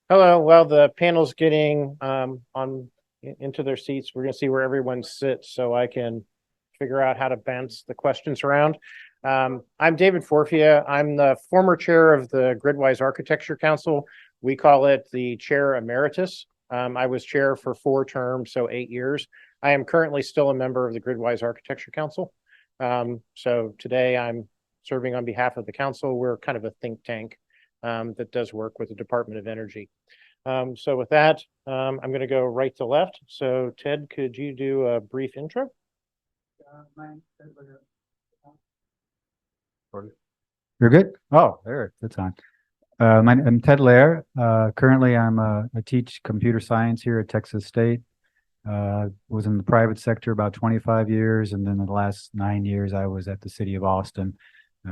Hello. Well, the panel's getting into their seats. We're going to see where everyone sits so I can figure out how to bounce the questions around. I'm David Forfia. I'm the former chair of the Gridwise Architecture Council. We call it the chair emeritus. I was chair for 4 terms, so 8 years. I am currently still a member of the Gridwise Architecture Council. So today I'm serving on behalf of the council. We're kind of a think tank that does work with the Department of Energy. So with that, I'm going to go right to left. So Ted, could you do a brief intro? You're good? Oh, there, it's on. I'm Ted Lehr. Currently, I teach computer science here at Texas State. Was in the private sector about 25 years, and then the last 9 years I was at the city of Austin,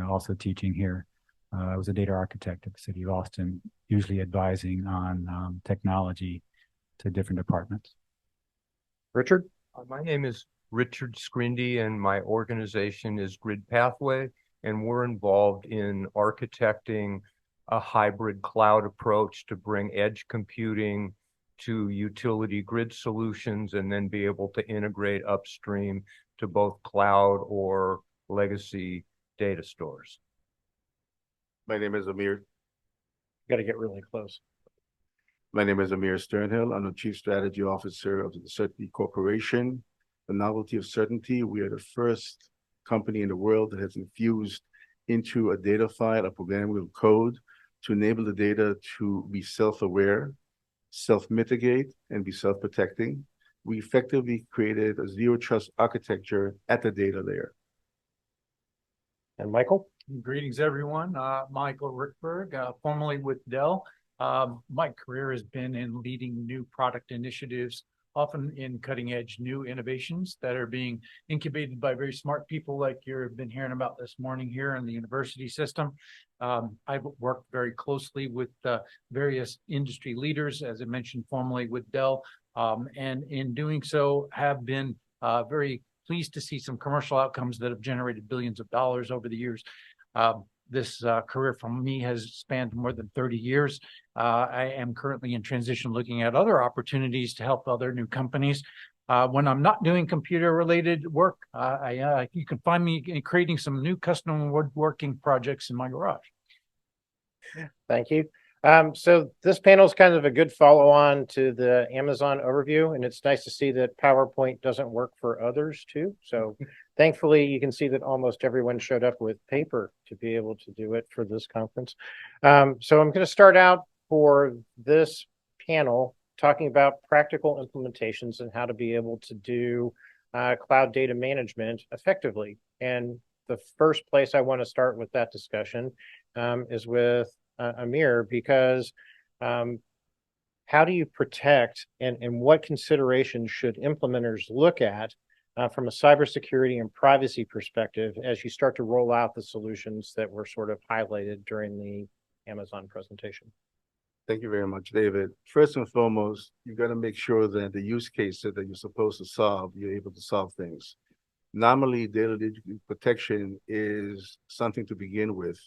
also teaching here. I was a data architect at the city of Austin, usually advising on technology to different departments. Richard? My name is Richard Skridnde, and my organization is Grid Pathway, and we're involved in architecting a hybrid cloud approach to bring edge computing to utility grid solutions and then be able to integrate upstream to both cloud or legacy data stores. My name is Amir. Got to get really close. My name is Amir Sternhell. I'm the Chief Strategy Officer of the Sertainty Corporation. The novelty of Sertainty, we are the first company in the world that has infused into a data file, a programmable code to enable the data to be self-aware, self-mitigate, and be self-protecting. We effectively created a zero trust architecture at the data layer. And Michael? Greetings, everyone. Michael Richtberg, formerly with Dell. My career has been in leading new product initiatives, often in cutting edge new innovations that are being incubated by very smart people like you've been hearing about this morning here in the university system. I've worked very closely with various industry leaders, as I mentioned, formerly with Dell, and in doing so have been very pleased to see some commercial outcomes that have generated billions of dollars over the years. This career for me has spanned more than 30 years. I am currently in transition looking at other opportunities to help other new companies. When I'm not doing computer-related work, you can find me creating some new custom woodworking projects in my garage. Thank you. So this panel is kind of a good follow-on to the Amazon overview, and it's nice to see that PowerPoint doesn't work for others too. So thankfully, you can see that almost everyone showed up with paper to be able to do it for this conference. So I'm going to start out for this panel talking about practical implementations and how to be able to do cloud data management effectively. And the first place I want to start with that discussion is with Amir, because how do you protect and what considerations should implementers look at from a cybersecurity and privacy perspective as you start to roll out the solutions that were sort of highlighted during the Amazon presentation? Thank you very much, David. First and foremost, you got to make sure that the use cases that you're supposed to solve, you're able to solve things. Normally, data protection is something to begin with.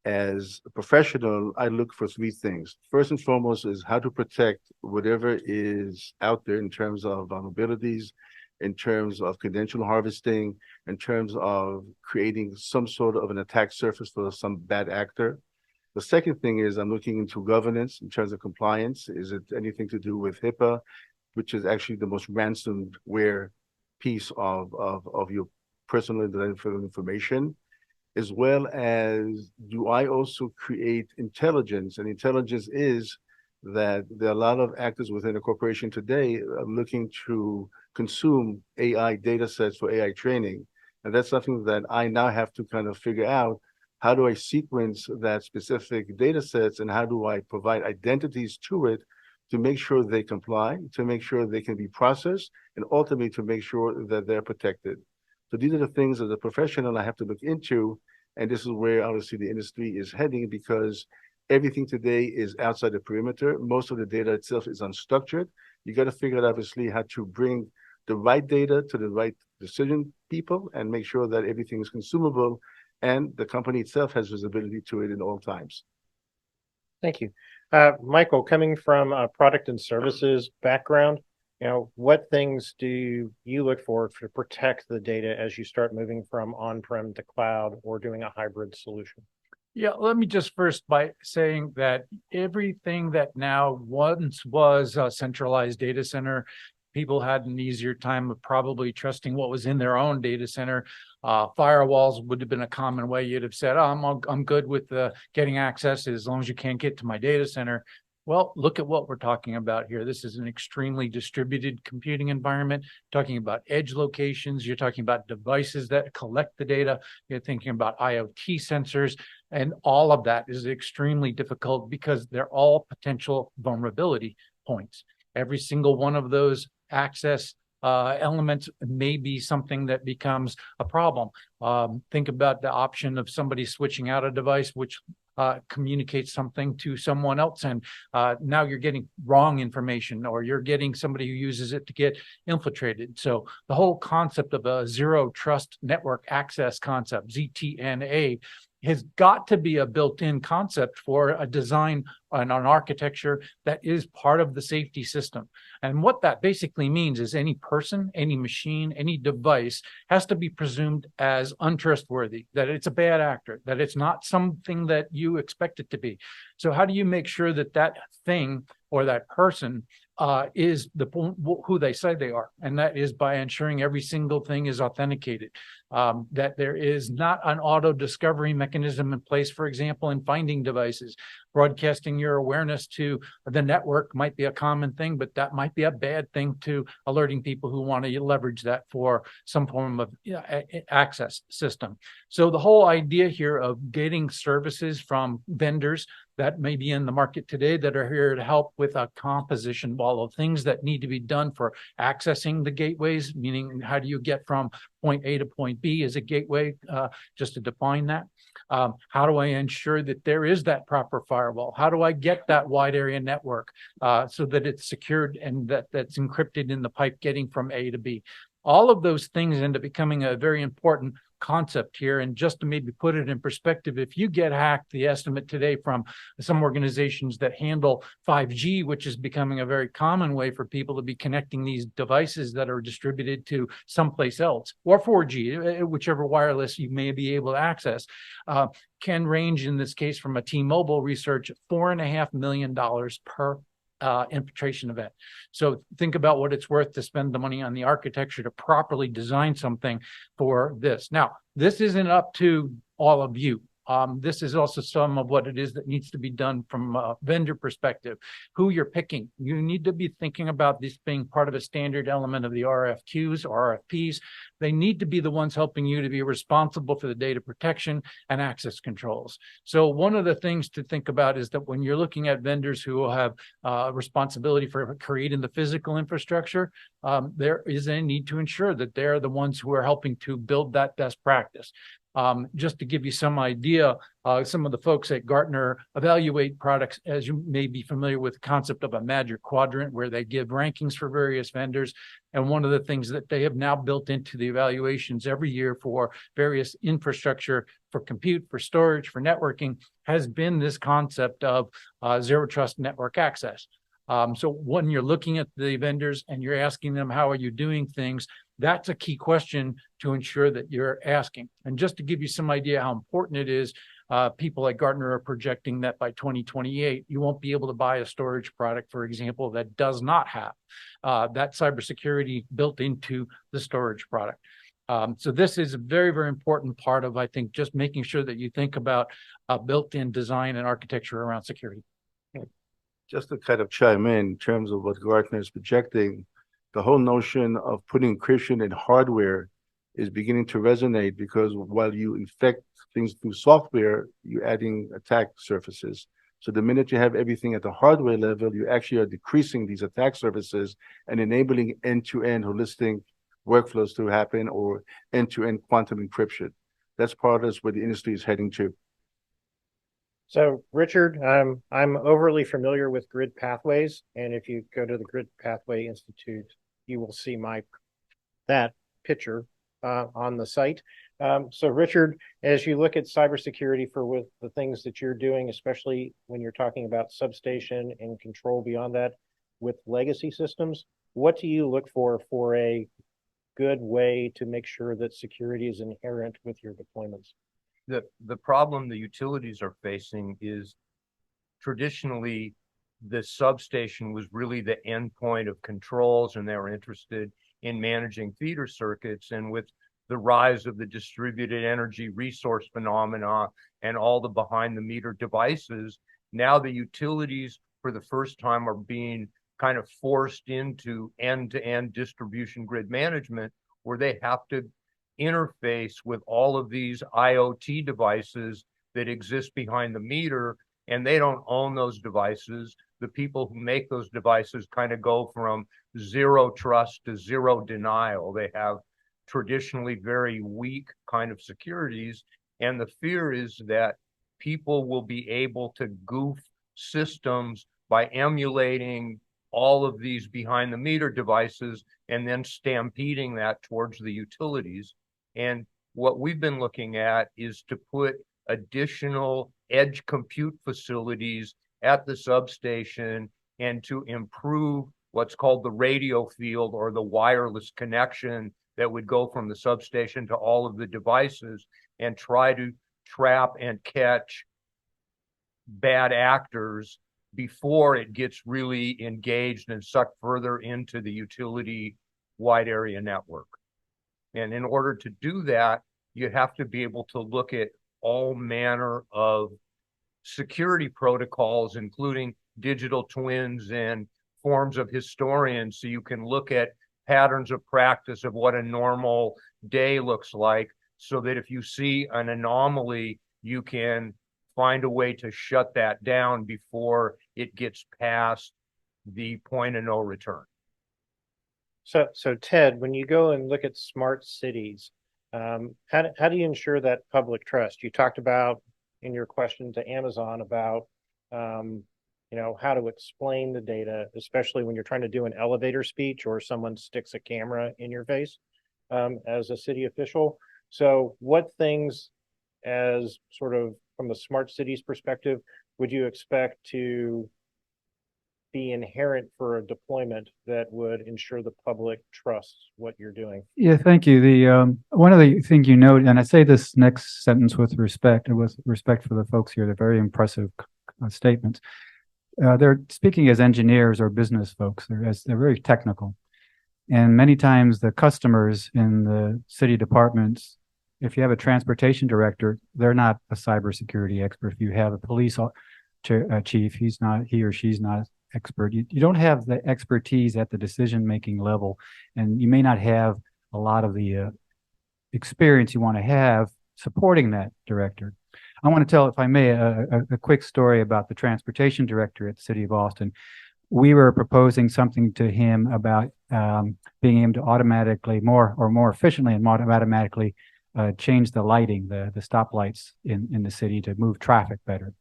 As a professional, I look for 3 things. First and foremost is how to protect whatever is out there in terms of vulnerabilities, in terms of credential harvesting, in terms of creating some sort of an attack surface for some bad actor. The second thing is I'm looking into governance in terms of compliance. Is it anything to do with HIPAA, which is actually the most ransomware piece of your personal information? As well as, do I also create intelligence? And intelligence is that there are a lot of actors within a corporation today looking to consume AI data sets for AI training. And that's something that I now have to kind of figure out. How do I sequence that specific data sets, and how do I provide identities to it to make sure they comply, to make sure they can be processed, and ultimately to make sure that they're protected? So these are the things as a professional I have to look into, and this is where obviously the industry is heading, because everything today is outside the perimeter. Most of the data itself is unstructured. You got to figure out obviously how to bring the right data to the right decision people and make sure that everything is consumable and the company itself has visibility to it in all times. Thank you. Michael, coming from a product and services background, what things do you look for to protect the data as you start moving from on-prem to cloud or doing a hybrid solution? Yeah, let me just first by saying that everything that now once was a centralized data center, people had an easier time of probably trusting what was in their own data center. Firewalls would have been a common way. You'd have said, oh, I'm good with getting access as long as you can't get to my data center. Well, look at what we're talking about here. This is an extremely distributed computing environment, talking about edge locations. You're talking about devices that collect the data. You're thinking about IoT sensors. And all of that is extremely difficult because they're all potential vulnerability points. Every single one of those access elements may be something that becomes a problem. Think about the option of somebody switching out a device, which communicates something to someone else, and now you're getting wrong information, or you're getting somebody who uses it to get infiltrated. So the whole concept of a zero trust network access concept, ZTNA, has got to be a built-in concept for a design and an architecture that is part of the safety system. And what that basically means is any person, any machine, any device has to be presumed as untrustworthy, that it's a bad actor, that it's not something that you expect it to be. So how do you make sure that that thing or that person is who they say they are? And that is by ensuring every single thing is authenticated, that there is not an auto discovery mechanism in place, for example, in finding devices. Broadcasting your awareness to the network might be a common thing, but that might be a bad thing to alerting people who want to leverage that for some form of access system. So the whole idea here of getting services from vendors that may be in the market today that are here to help with a composition wall of things that need to be done for accessing the gateways, meaning how do you get from point A to point B as a gateway, just to define that. How do I ensure that there is that proper firewall? How do I get that wide area network so that it's secured and that's encrypted in the pipe getting from A to B? All of those things end up becoming a very important concept here. And just to maybe put it in perspective, if you get hacked, the estimate today from some organizations that handle 5G, which is becoming a very common way for people to be connecting these devices that are distributed to someplace else, or 4G, whichever wireless you may be able to access, can range in this case from a T-Mobile research, $4.5 million per infiltration event. So think about what it's worth to spend the money on the architecture to properly design something for this. Now, this isn't up to all of you. This is also some of what it is that needs to be done from a vendor perspective. Who you're picking, you need to be thinking about this being part of a standard element of the RFQs or RFPs. They need to be the ones helping you to be responsible for the data protection and access controls. So one of the things to think about is that when you're looking at vendors who will have responsibility for creating the physical infrastructure, there is a need to ensure that they're the ones who are helping to build that best practice. Just to give you some idea, some of the folks at Gartner evaluate products, as you may be familiar with the concept of a magic quadrant, where they give rankings for various vendors. And one of the things that they have now built into the evaluations every year for various infrastructure, for compute, for storage, for networking, has been this concept of zero trust network access. So when you're looking at the vendors and you're asking them, how are you doing things? That's a key question to ensure that you're asking. And just to give you some idea how important it is, people like Gartner are projecting that by 2028, you won't be able to buy a storage product, for example, that does not have that cybersecurity built into the storage product. So this is a very, very important part of, I think, just making sure that you think about built-in design and architecture around security. Just to kind of chime in terms of what Gartner is projecting, the whole notion of putting encryption in hardware is beginning to resonate, because while you infect things through software, you're adding attack surfaces. So the minute you have everything at the hardware level, you actually are decreasing these attack surfaces and enabling end-to-end holistic workflows to happen, or end-to-end quantum encryption. That's part of where the industry is heading to. So, Richard, I'm overly familiar with grid pathways, and if you go to the Grid Pathway Institute, you will see that picture on the site. So Richard, as you look at cybersecurity for with the things that you're doing, especially when you're talking about substation and control beyond that with legacy systems, what do you look for a good way to make sure that security is inherent with your deployments? The problem the utilities are facing is traditionally the substation was really the endpoint of controls, and they were interested in managing feeder circuits. And with the rise of the distributed energy resource phenomena and all the behind the meter devices, now the utilities for the first time are being kind of forced into end-to-end distribution grid management, where they have to interface with all of these IoT devices that exist behind the meter, and they don't own those devices. The people who make those devices kind of go from zero trust to zero denial. They have traditionally very weak kind of securities, and the fear is that people will be able to goof systems by emulating all of these behind the meter devices and then stampeding that towards the utilities. And what we've been looking at is to put additional edge compute facilities at the substation and to improve what's called the radio field, or the wireless connection that would go from the substation to all of the devices, and try to trap and catch bad actors before it gets really engaged and sucked further into the utility wide area network. And in order to do that, you have to be able to look at all manner of security protocols, including digital twins and forms of historians, so you can look at patterns of practice of what a normal day looks like, so that if you see an anomaly, you can find a way to shut that down before it gets past the point of no return. So Ted, when you go and look at smart cities, how do you ensure that public trust? You talked about in your question to Amazon about how to explain the data, especially when you're trying to do an elevator speech or someone sticks a camera in your face as a city official. So what things, as sort of from the smart cities perspective, would you expect to be inherent for a deployment that would ensure the public trusts what you're doing? Yeah, thank you. The one of the things you note, and I say this next sentence with respect for the folks here, they're very impressive statements. They're speaking as engineers or business folks. They're very technical, and many times the customers in the city departments, if you have a transportation director, they're not a cybersecurity expert. If you have a police chief, he or she's not expert. You don't have the expertise at the decision-making level, and you may not have a lot of the experience you want to have supporting that director. I want to tell, if I may, a quick story about the transportation director at the City of Austin. We were proposing something to him about being able to automatically, more efficiently and more automatically change the lighting, the stoplights in the city to move traffic better.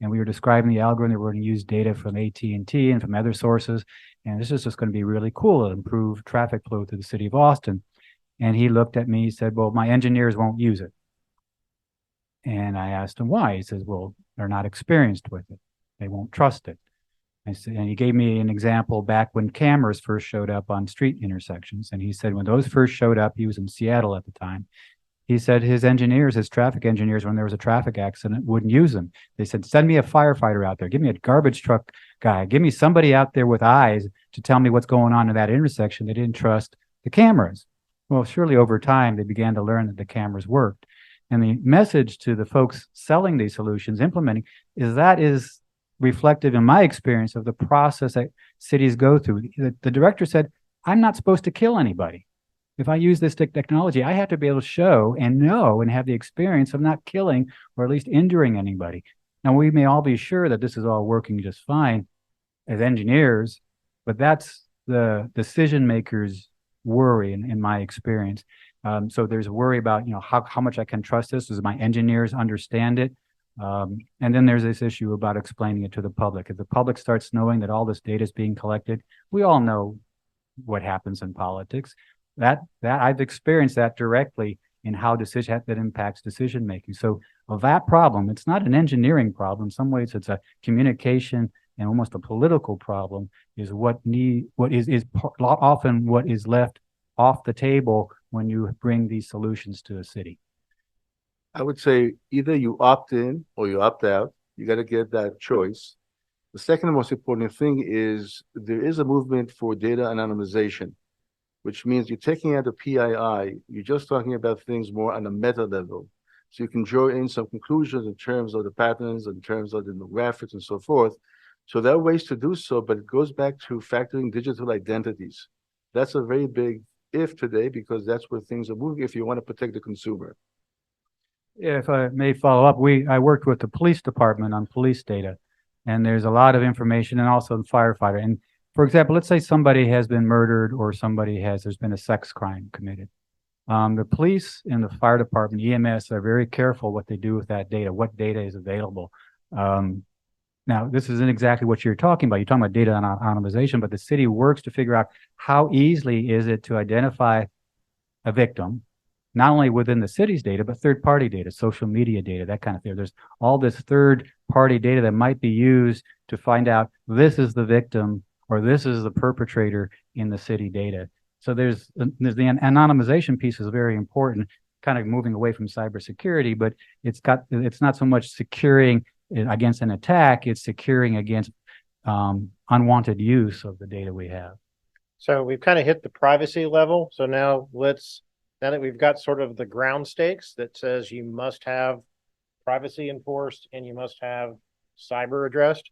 And we were describing the algorithm that we're going to use data from AT&T and from other sources. And this is just going to be really cool. It'll improve traffic flow through the city of Austin. And he looked at me, he said, well, my engineers won't use it. And I asked him why. He says, well, they're not experienced with it. They won't trust it. And he gave me an example back when cameras first showed up on street intersections. And he said when those first showed up, he was in Seattle at the time. He said his traffic engineers, when there was a traffic accident, wouldn't use them. They said, send me a firefighter out there. Give me a garbage truck guy. Give me somebody out there with eyes to tell me what's going on in that intersection. They didn't trust the cameras. Well, surely over time, they began to learn that the cameras worked. And the message to the folks selling these solutions, implementing, is reflective in my experience of the process that cities go through. The director said, I'm not supposed to kill anybody. If I use this technology, I have to be able to show and know and have the experience of not killing or at least injuring anybody. Now, we may all be sure that this is all working just fine as engineers, but that's the decision makers' worry in my experience. So there's a worry about, how much I can trust this. Does my engineers understand it? And then there's this issue about explaining it to the public. If the public starts knowing that all this data is being collected, we all know what happens in politics. That I've experienced that directly and how that impacts decision making. So of that problem, it's not an engineering problem. In some ways, it's a communication and almost a political problem. Is often what is left off the table when you bring these solutions to a city. I would say either you opt in or you opt out. You got to get that choice. The second most important thing is there is a movement for data anonymization, which means you're taking out the PII. You're just talking about things more on a meta level. So you can draw in some conclusions in terms of the patterns, in terms of the demographics and so forth. So there are ways to do so, but it goes back to factoring digital identities. That's a very big if today, because that's where things are moving if you want to protect the consumer. If I may follow up, I worked with the police department on police data, and there's a lot of information, and also the firefighter. And for example, let's say somebody has been murdered or there's been a sex crime committed. The police and the fire department, EMS, are very careful what they do with that data, what data is available. Now, this isn't exactly what you're talking about. You're talking about data anonymization, but the city works to figure out how easily is it to identify a victim, not only within the city's data, but third-party data, social media data, that kind of thing. There's all this third-party data that might be used to find out this is the victim or this is the perpetrator in the city data. So there's the anonymization piece is very important, kind of moving away from cybersecurity, but it's not so much securing against an attack, it's securing against unwanted use of the data we have. So we've kind of hit the privacy level. So now that we've got sort of the ground stakes that says you must have privacy enforced and you must have cyber addressed.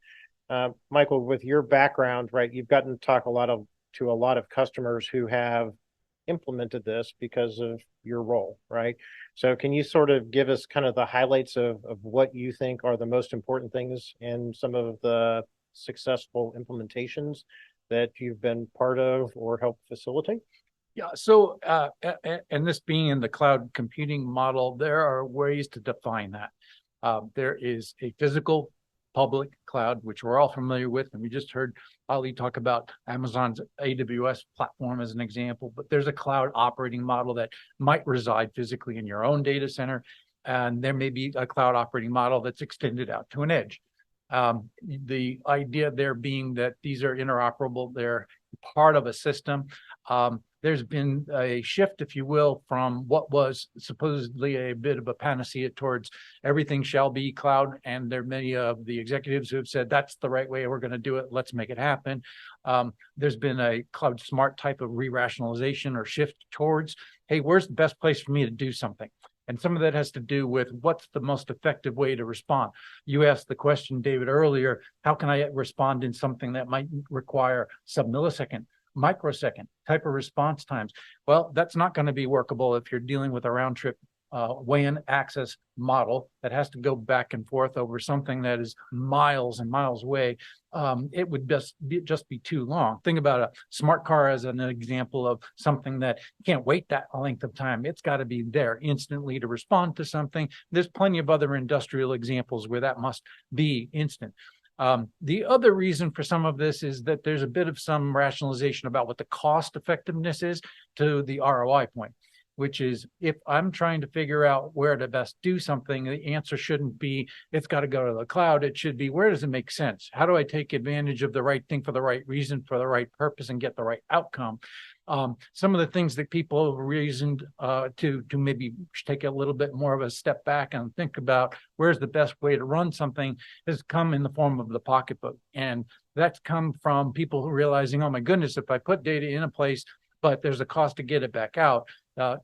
Michael, with your background, right, you've gotten to talk to a lot of customers who have implemented this because of your role, right? So can you sort of give us kind of the highlights of what you think are the most important things in some of the successful implementations that you've been part of or helped facilitate? Yeah, so and this being in the cloud computing model, there are ways to define that. There is a physical public cloud, which we're all familiar with, and we just heard Ali talk about Amazon's AWS platform as an example, but there's a cloud operating model that might reside physically in your own data center, and there may be a cloud operating model that's extended out to an edge. The idea there being that these are interoperable, they're part of a system. There's been a shift, if you will, from what was supposedly a bit of a panacea towards everything shall be cloud. And there are many of the executives who have said, that's the right way we're going to do it. Let's make it happen. There's been a cloud smart type of re-rationalization or shift towards, hey, where's the best place for me to do something? And some of that has to do with what's the most effective way to respond. You asked the question, David, earlier, how can I respond in something that might require sub-millisecond, microsecond type of response times? Well, that's not going to be workable if you're dealing with a round trip WAN access model that has to go back and forth over something that is miles and miles away. It would just be too long. Think about a smart car as an example of something that can't wait that length of time. It's got to be there instantly to respond to something. There's plenty of other industrial examples where that must be instant. The other reason for some of this is that there's a bit of some rationalization about what the cost effectiveness is to the ROI point, which is if I'm trying to figure out where to best do something, the answer shouldn't be, it's got to go to the cloud. It should be, where does it make sense? How do I take advantage of the right thing for the right reason, for the right purpose, and get the right outcome? Some of the things that people have reasoned to maybe take a little bit more of a step back and think about where's the best way to run something has come in the form of the pocketbook. And that's come from people realizing, oh my goodness, if I put data in a place, but there's a cost to get it back out.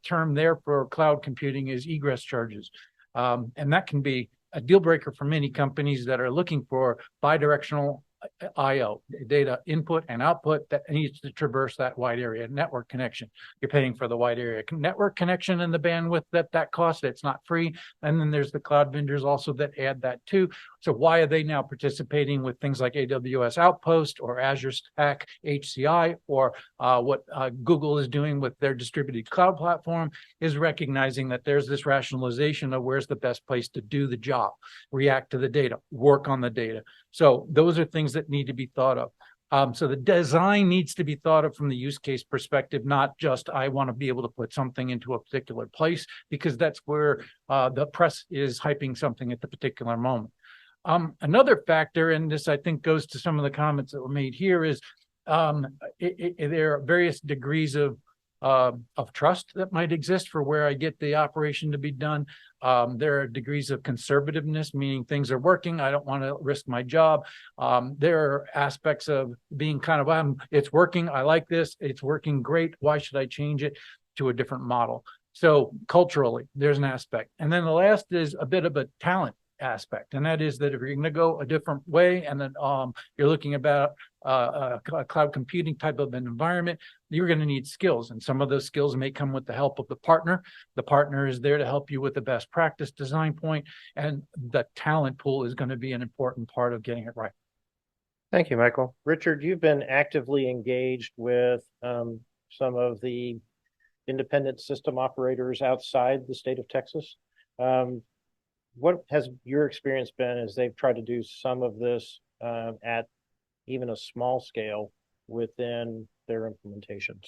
Term there for cloud computing is egress charges. And that can be a deal breaker for many companies that are looking for bidirectional IO, data input and output that needs to traverse that wide area network connection. You're paying for the wide area network connection and the bandwidth that costs. It's not free. And then there's the cloud vendors also that add that too. So why are they now participating with things like AWS Outpost or Azure Stack HCI or what Google is doing with their distributed cloud platform is recognizing that there's this rationalization of where's the best place to do the job, react to the data, work on the data. So those are things that need to be thought of. So the design needs to be thought of from the use case perspective, not just I want to be able to put something into a particular place, because that's where the press is hyping something at the particular moment. Another factor, and this I think goes to some of the comments that were made here, is there are various degrees of trust that might exist for where I get the operation to be done. There are degrees of conservativeness, meaning things are working. I don't want to risk my job. There are aspects of being kind of, it's working. I like this. It's working great. Why should I change it to a different model? So culturally, there's an aspect. And then the last is a bit of a talent aspect. And that is that if you're going to go a different way, and then you're looking about a cloud computing type of an environment, you're going to need skills. And some of those skills may come with the help of the partner. The partner is there to help you with the best practice design point, and the talent pool is going to be an important part of getting it right. Thank you, Michael. Richard, you've been actively engaged with some of the independent system operators outside the state of Texas. What has your experience been as they've tried to do some of this at even a small scale within their implementations?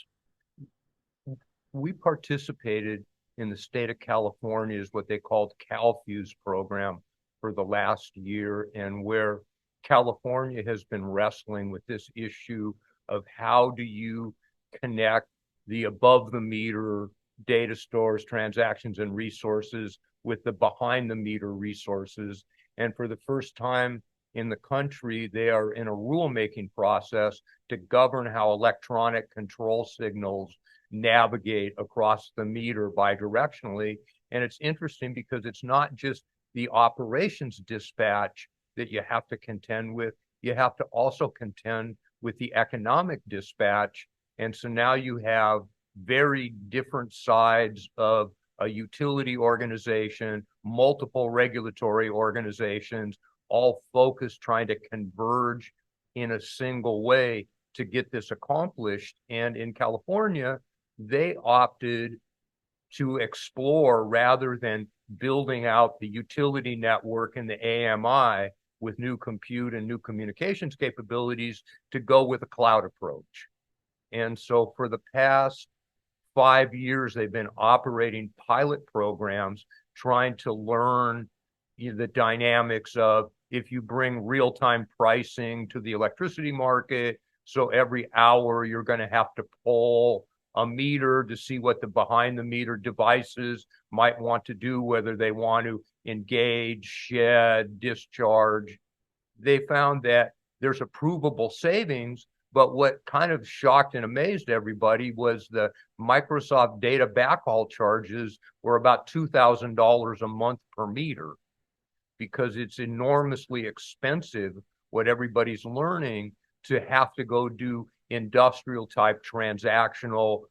We participated in the state of California's what they called CalFuse program for the last year, and where California has been wrestling with this issue of how do you connect the above the meter data stores, transactions, and resources with the behind the meter resources. And for the first time in the country, they are in a rulemaking process to govern how electronic control signals navigate across the meter bidirectionally. And it's interesting because it's not just the operations dispatch that you have to contend with, you have to also contend with the economic dispatch. And so now you have very different sides of a utility organization, multiple regulatory organizations, all focused trying to converge in a single way to get this accomplished. And in California, they opted to explore, rather than building out the utility network and the AMI with new compute and new communications capabilities, to go with a cloud approach. And so for the past 5 years, they've been operating pilot programs, trying to learn the dynamics of, if you bring real-time pricing to the electricity market, so every hour you're going to have to pull a meter to see what the behind the meter devices might want to do, whether they want to engage, shed, discharge. They found that there's a provable savings, but what kind of shocked and amazed everybody was the Microsoft data backhaul charges were about $2,000 a month per meter, because it's enormously expensive, what everybody's learning, to have to go do industrial type transactional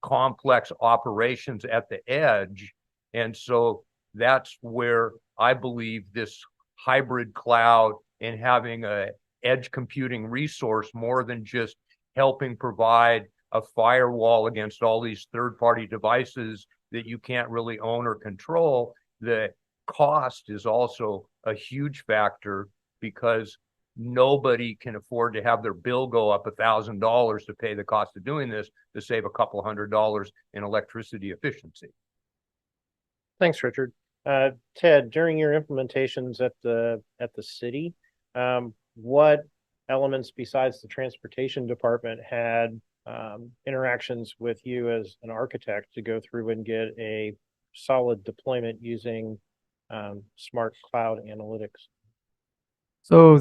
complex operations at the edge. And so that's where I believe this hybrid cloud and having a edge computing resource, more than just helping provide a firewall against all these third-party devices that you can't really own or control, the cost is also a huge factor, because nobody can afford to have their bill go up $1,000 to pay the cost of doing this, to save a couple $100 in electricity efficiency. Thanks, Richard. Ted, during your implementations at the city, what elements besides the transportation department had interactions with you as an architect to go through and get a solid deployment using smart cloud analytics? So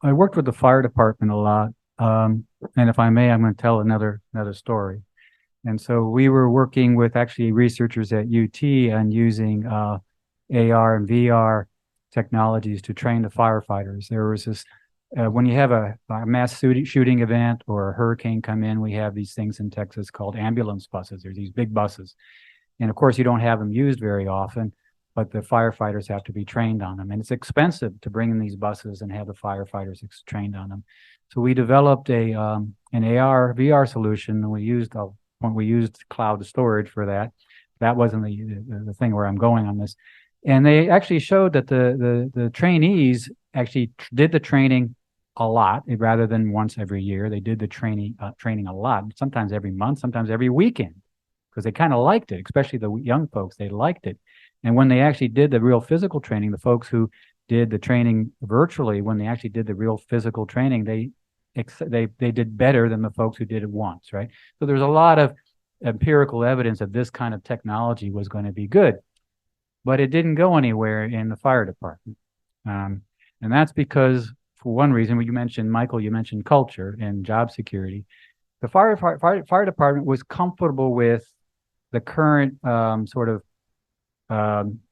I worked with the fire department a lot, and if I may, I'm going to tell another story. And so we were working with actually researchers at UT and using AR and VR technologies to train the firefighters. There was this when you have a mass shooting event or a hurricane come in, we have these things in Texas called ambulance buses. There's these big buses, and of course you don't have them used very often, but the firefighters have to be trained on them. And it's expensive to bring in these buses and have the firefighters trained on them. So we developed an AR VR solution, and we used cloud storage for that. That wasn't the thing where I'm going on this. And they actually showed that the trainees actually did the training a lot rather than once every year. They did the training a lot, sometimes every month, sometimes every weekend, because they kind of liked it, especially the young folks. They liked it. And when they actually did the real physical training, the folks who did the training virtually, when they actually did the real physical training, they did better than the folks who did it once, right? So there's a lot of empirical evidence that this kind of technology was going to be good, but it didn't go anywhere in the fire department. And that's because, for one reason, you mentioned, Michael, you mentioned culture and job security. The fire department was comfortable with the current sort of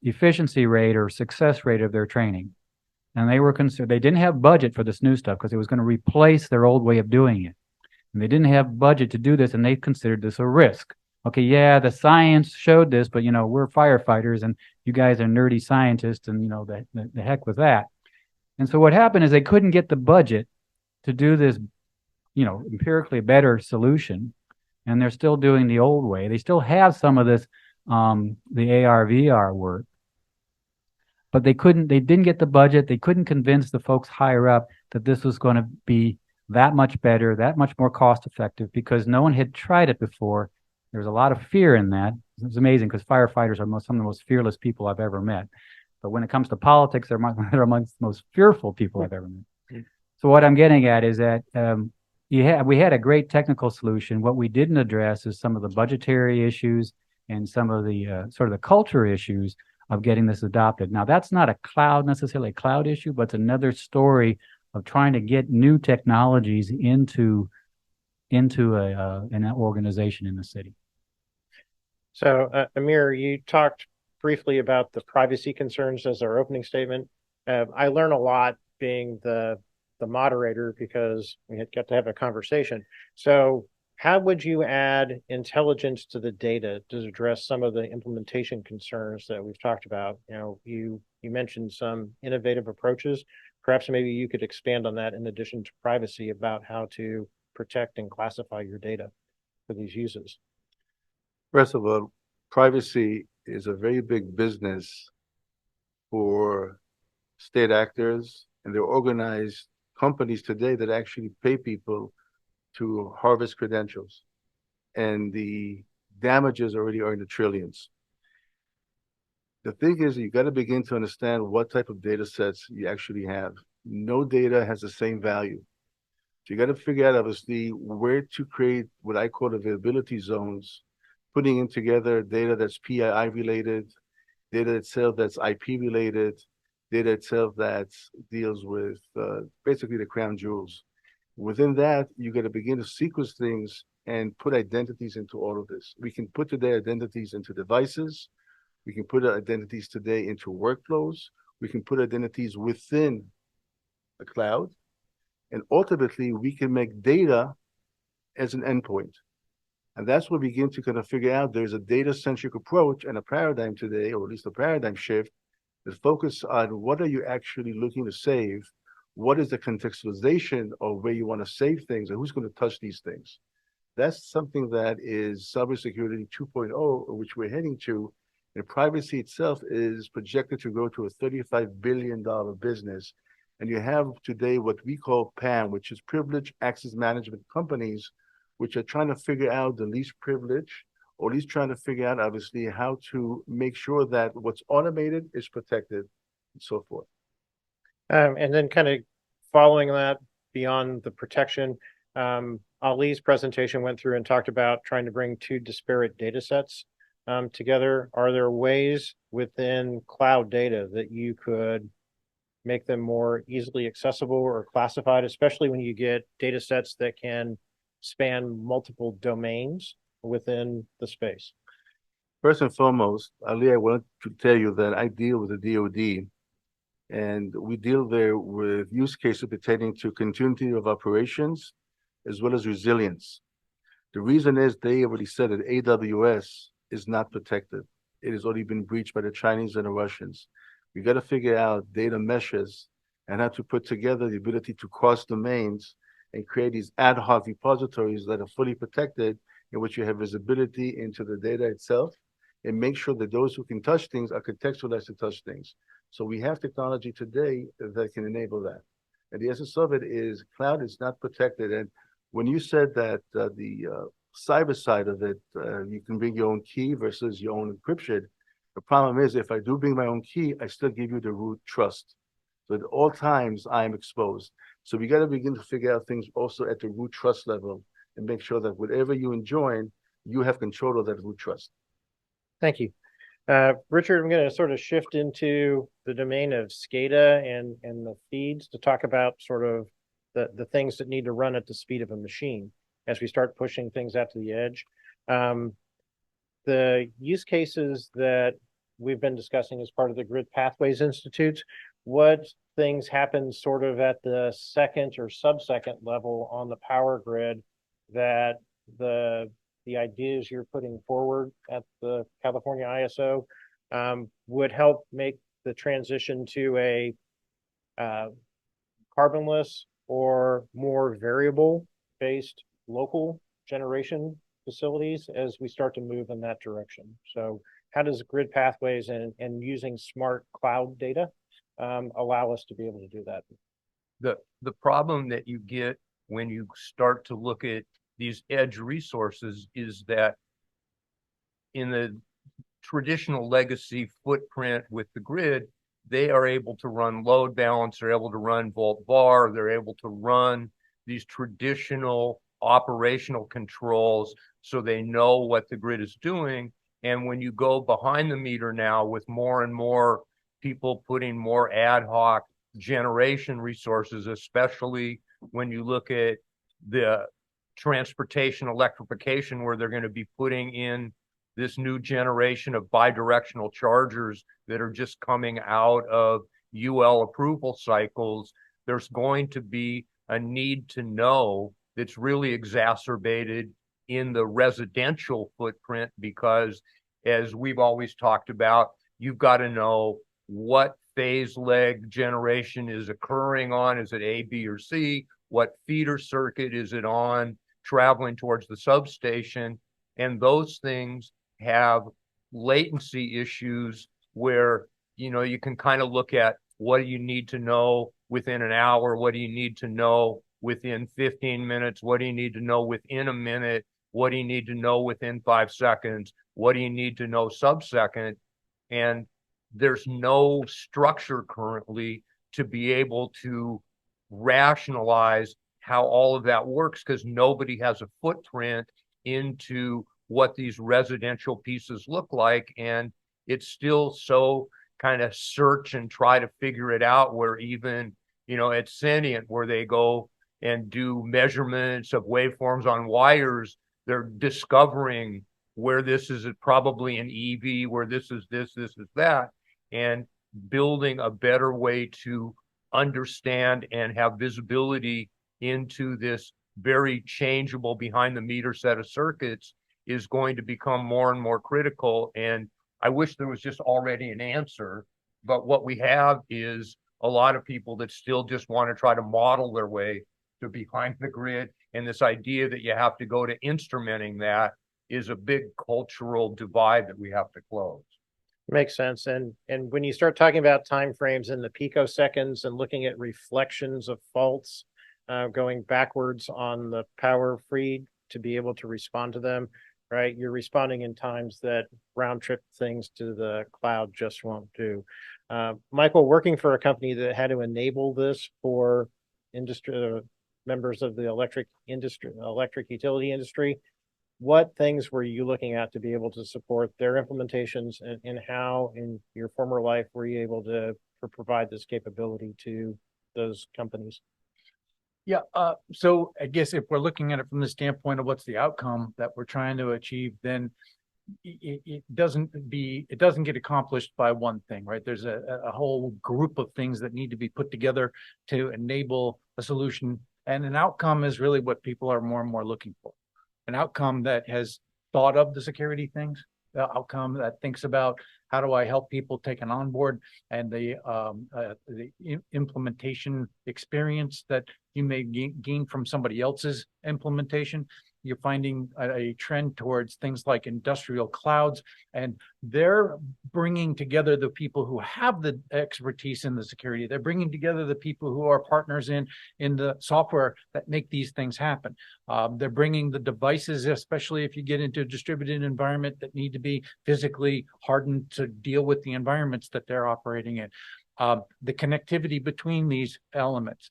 efficiency rate or success rate of their training. And they were concerned, they didn't have budget for this new stuff because it was going to replace their old way of doing it. And they didn't have budget to do this, and they considered this a risk. Okay, yeah, the science showed this, but we're firefighters and you guys are nerdy scientists, and the heck with that. And so what happened is they couldn't get the budget to do this, empirically better solution, and they're still doing the old way. They still have some of this, the AR, VR work, but they didn't get the budget. They couldn't convince the folks higher up that this was going to be that much better, that much more cost effective, because no one had tried it before. There's a lot of fear in that. It's amazing because firefighters are some of the most fearless people I've ever met. But when it comes to politics, they're amongst the most fearful people I've ever met. So what I'm getting at is that we had a great technical solution. What we didn't address is some of the budgetary issues and some of the sort of the culture issues of getting this adopted. Now, that's not necessarily a cloud issue, but it's another story of trying to get new technologies into an organization in the city. So, Amir, you talked briefly about the privacy concerns as our opening statement. I learn a lot being the moderator because we got to have a conversation. So how would you add intelligence to the data to address some of the implementation concerns that we've talked about? You mentioned some innovative approaches. Perhaps maybe you could expand on that in addition to privacy about how to protect and classify your data for these uses. First of all, privacy is a very big business for state actors, and they're organized companies today that actually pay people to harvest credentials. And the damages already are in the trillions. The thing is, you got to begin to understand what type of data sets you actually have. No data has the same value. So you got to figure out, obviously, where to create what I call availability zones, putting in together data that's PII related, data itself that's IP related, data itself that deals with basically the crown jewels. Within that, you got to begin to sequence things and put identities into all of this. We can put today identities into devices. We can put identities today into workflows. We can put identities within a cloud. And ultimately, we can make data as an endpoint. And that's where we begin to kind of figure out there's a data-centric approach and a paradigm today, or at least a paradigm shift, that focus on what are you actually looking to save, what is the contextualization of where you want to save things, and who's going to touch these things. That's something that is cybersecurity 2.0, which we're heading to. And privacy itself is projected to grow to a $35 billion business. And you have today what we call PAM, which is privileged access management companies, which are trying to figure out the least privilege, or at least trying to figure out, obviously, how to make sure that what's automated is protected and so forth. And then kind of following that beyond the protection, Ali's presentation went through and talked about trying to bring two disparate data sets together. Are there ways within cloud data that you could make them more easily accessible or classified, especially when you get data sets that can span multiple domains within the space? First and foremost, Ali, I wanted to tell you that I deal with the DoD, and we deal there with use cases pertaining to continuity of operations as well as resilience. The reason is they already said that AWS is not protected. It has already been breached by the Chinese and the Russians. We got to figure out data meshes and how to put together the ability to cross domains and create these ad hoc repositories that are fully protected, in which you have visibility into the data itself, and make sure that those who can touch things are contextualized to touch things. So we have technology today that can enable that. And the essence of it is cloud is not protected. And when you said that the cyber side of it, you can bring your own key versus your own encryption. The problem is if I do bring my own key, I still give you the root trust. So at all times I am exposed. So we got to begin to figure out things also at the root trust level and make sure that whatever you enjoin, you have control of that root trust. Thank you. Richard, I'm going to sort of shift into the domain of SCADA and the feeds to talk about sort of the things that need to run at the speed of a machine as we start pushing things out to the edge. The use cases that we've been discussing as part of the Grid Pathways Institute, what things happen sort of at the second or sub-second level on the power grid that the ideas you're putting forward at the California ISO would help make the transition to a carbonless or more variable-based local generation facilities as we start to move in that direction. So how does Grid Pathways and using smart cloud data allow us to be able to do that? The problem that you get when you start to look at these edge resources is that in the traditional legacy footprint with the grid, they are able to run load balance, they're able to run volt var, they're able to run these traditional operational controls so they know what the grid is doing. And when you go behind the meter now with more and more people putting more ad hoc generation resources, especially when you look at the transportation electrification, where they're going to be putting in this new generation of bidirectional chargers that are just coming out of UL approval cycles, there's going to be a need to know that's really exacerbated in the residential footprint, because as we've always talked about, you've got to know what phase leg generation is occurring on. Is it A, B, or C? What feeder circuit is it on traveling towards the substation? And those things have latency issues where, you know, you can kind of look at what do you need to know within an hour? What do you need to know within 15 minutes? What do you need to know within a minute? What do you need to know within 5 seconds? What do you need to know sub-second? And there's no structure currently to be able to rationalize how all of that works, because nobody has a footprint into what these residential pieces look like. And it's still so kind of search and try to figure it out, where even, you know, at Sentient, where they go and do measurements of waveforms on wires, they're discovering where this is probably an EV, where this is that, and building a better way to understand and have visibility into this very changeable behind the meter set of circuits is going to become more and more critical. And I wish there was just already an answer, but what we have is a lot of people that still just want to try to model their way to behind the grid. And this idea that you have to go to instrumenting that is a big cultural divide that we have to close. Makes sense. And when you start talking about timeframes in the picoseconds and looking at reflections of faults going backwards on the power feed to be able to respond to them, right? You're responding in times that round trip things to the cloud just won't do. Michael, working for a company that had to enable this for industry members of the electric utility industry, what things were you looking at to be able to support their implementations, and how in your former life were you able to provide this capability to those companies? Yeah, so I guess if we're looking at it from the standpoint of what's the outcome that we're trying to achieve, then it doesn't get accomplished by one thing, right? There's a whole group of things that need to be put together to enable a solution, and an outcome is really what people are more and more looking for. An outcome that has thought of the security things, the outcome that thinks about How do I help people take an onboard and the implementation experience that you may gain from somebody else's implementation? You're finding a trend towards things like industrial clouds, and they're bringing together the people who have the expertise in the security. They're bringing together the people who are partners in the software that make these things happen. They're bringing the devices, especially if you get into a distributed environment, that need to be physically hardened to deal with the environments that they're operating in. The connectivity between these elements,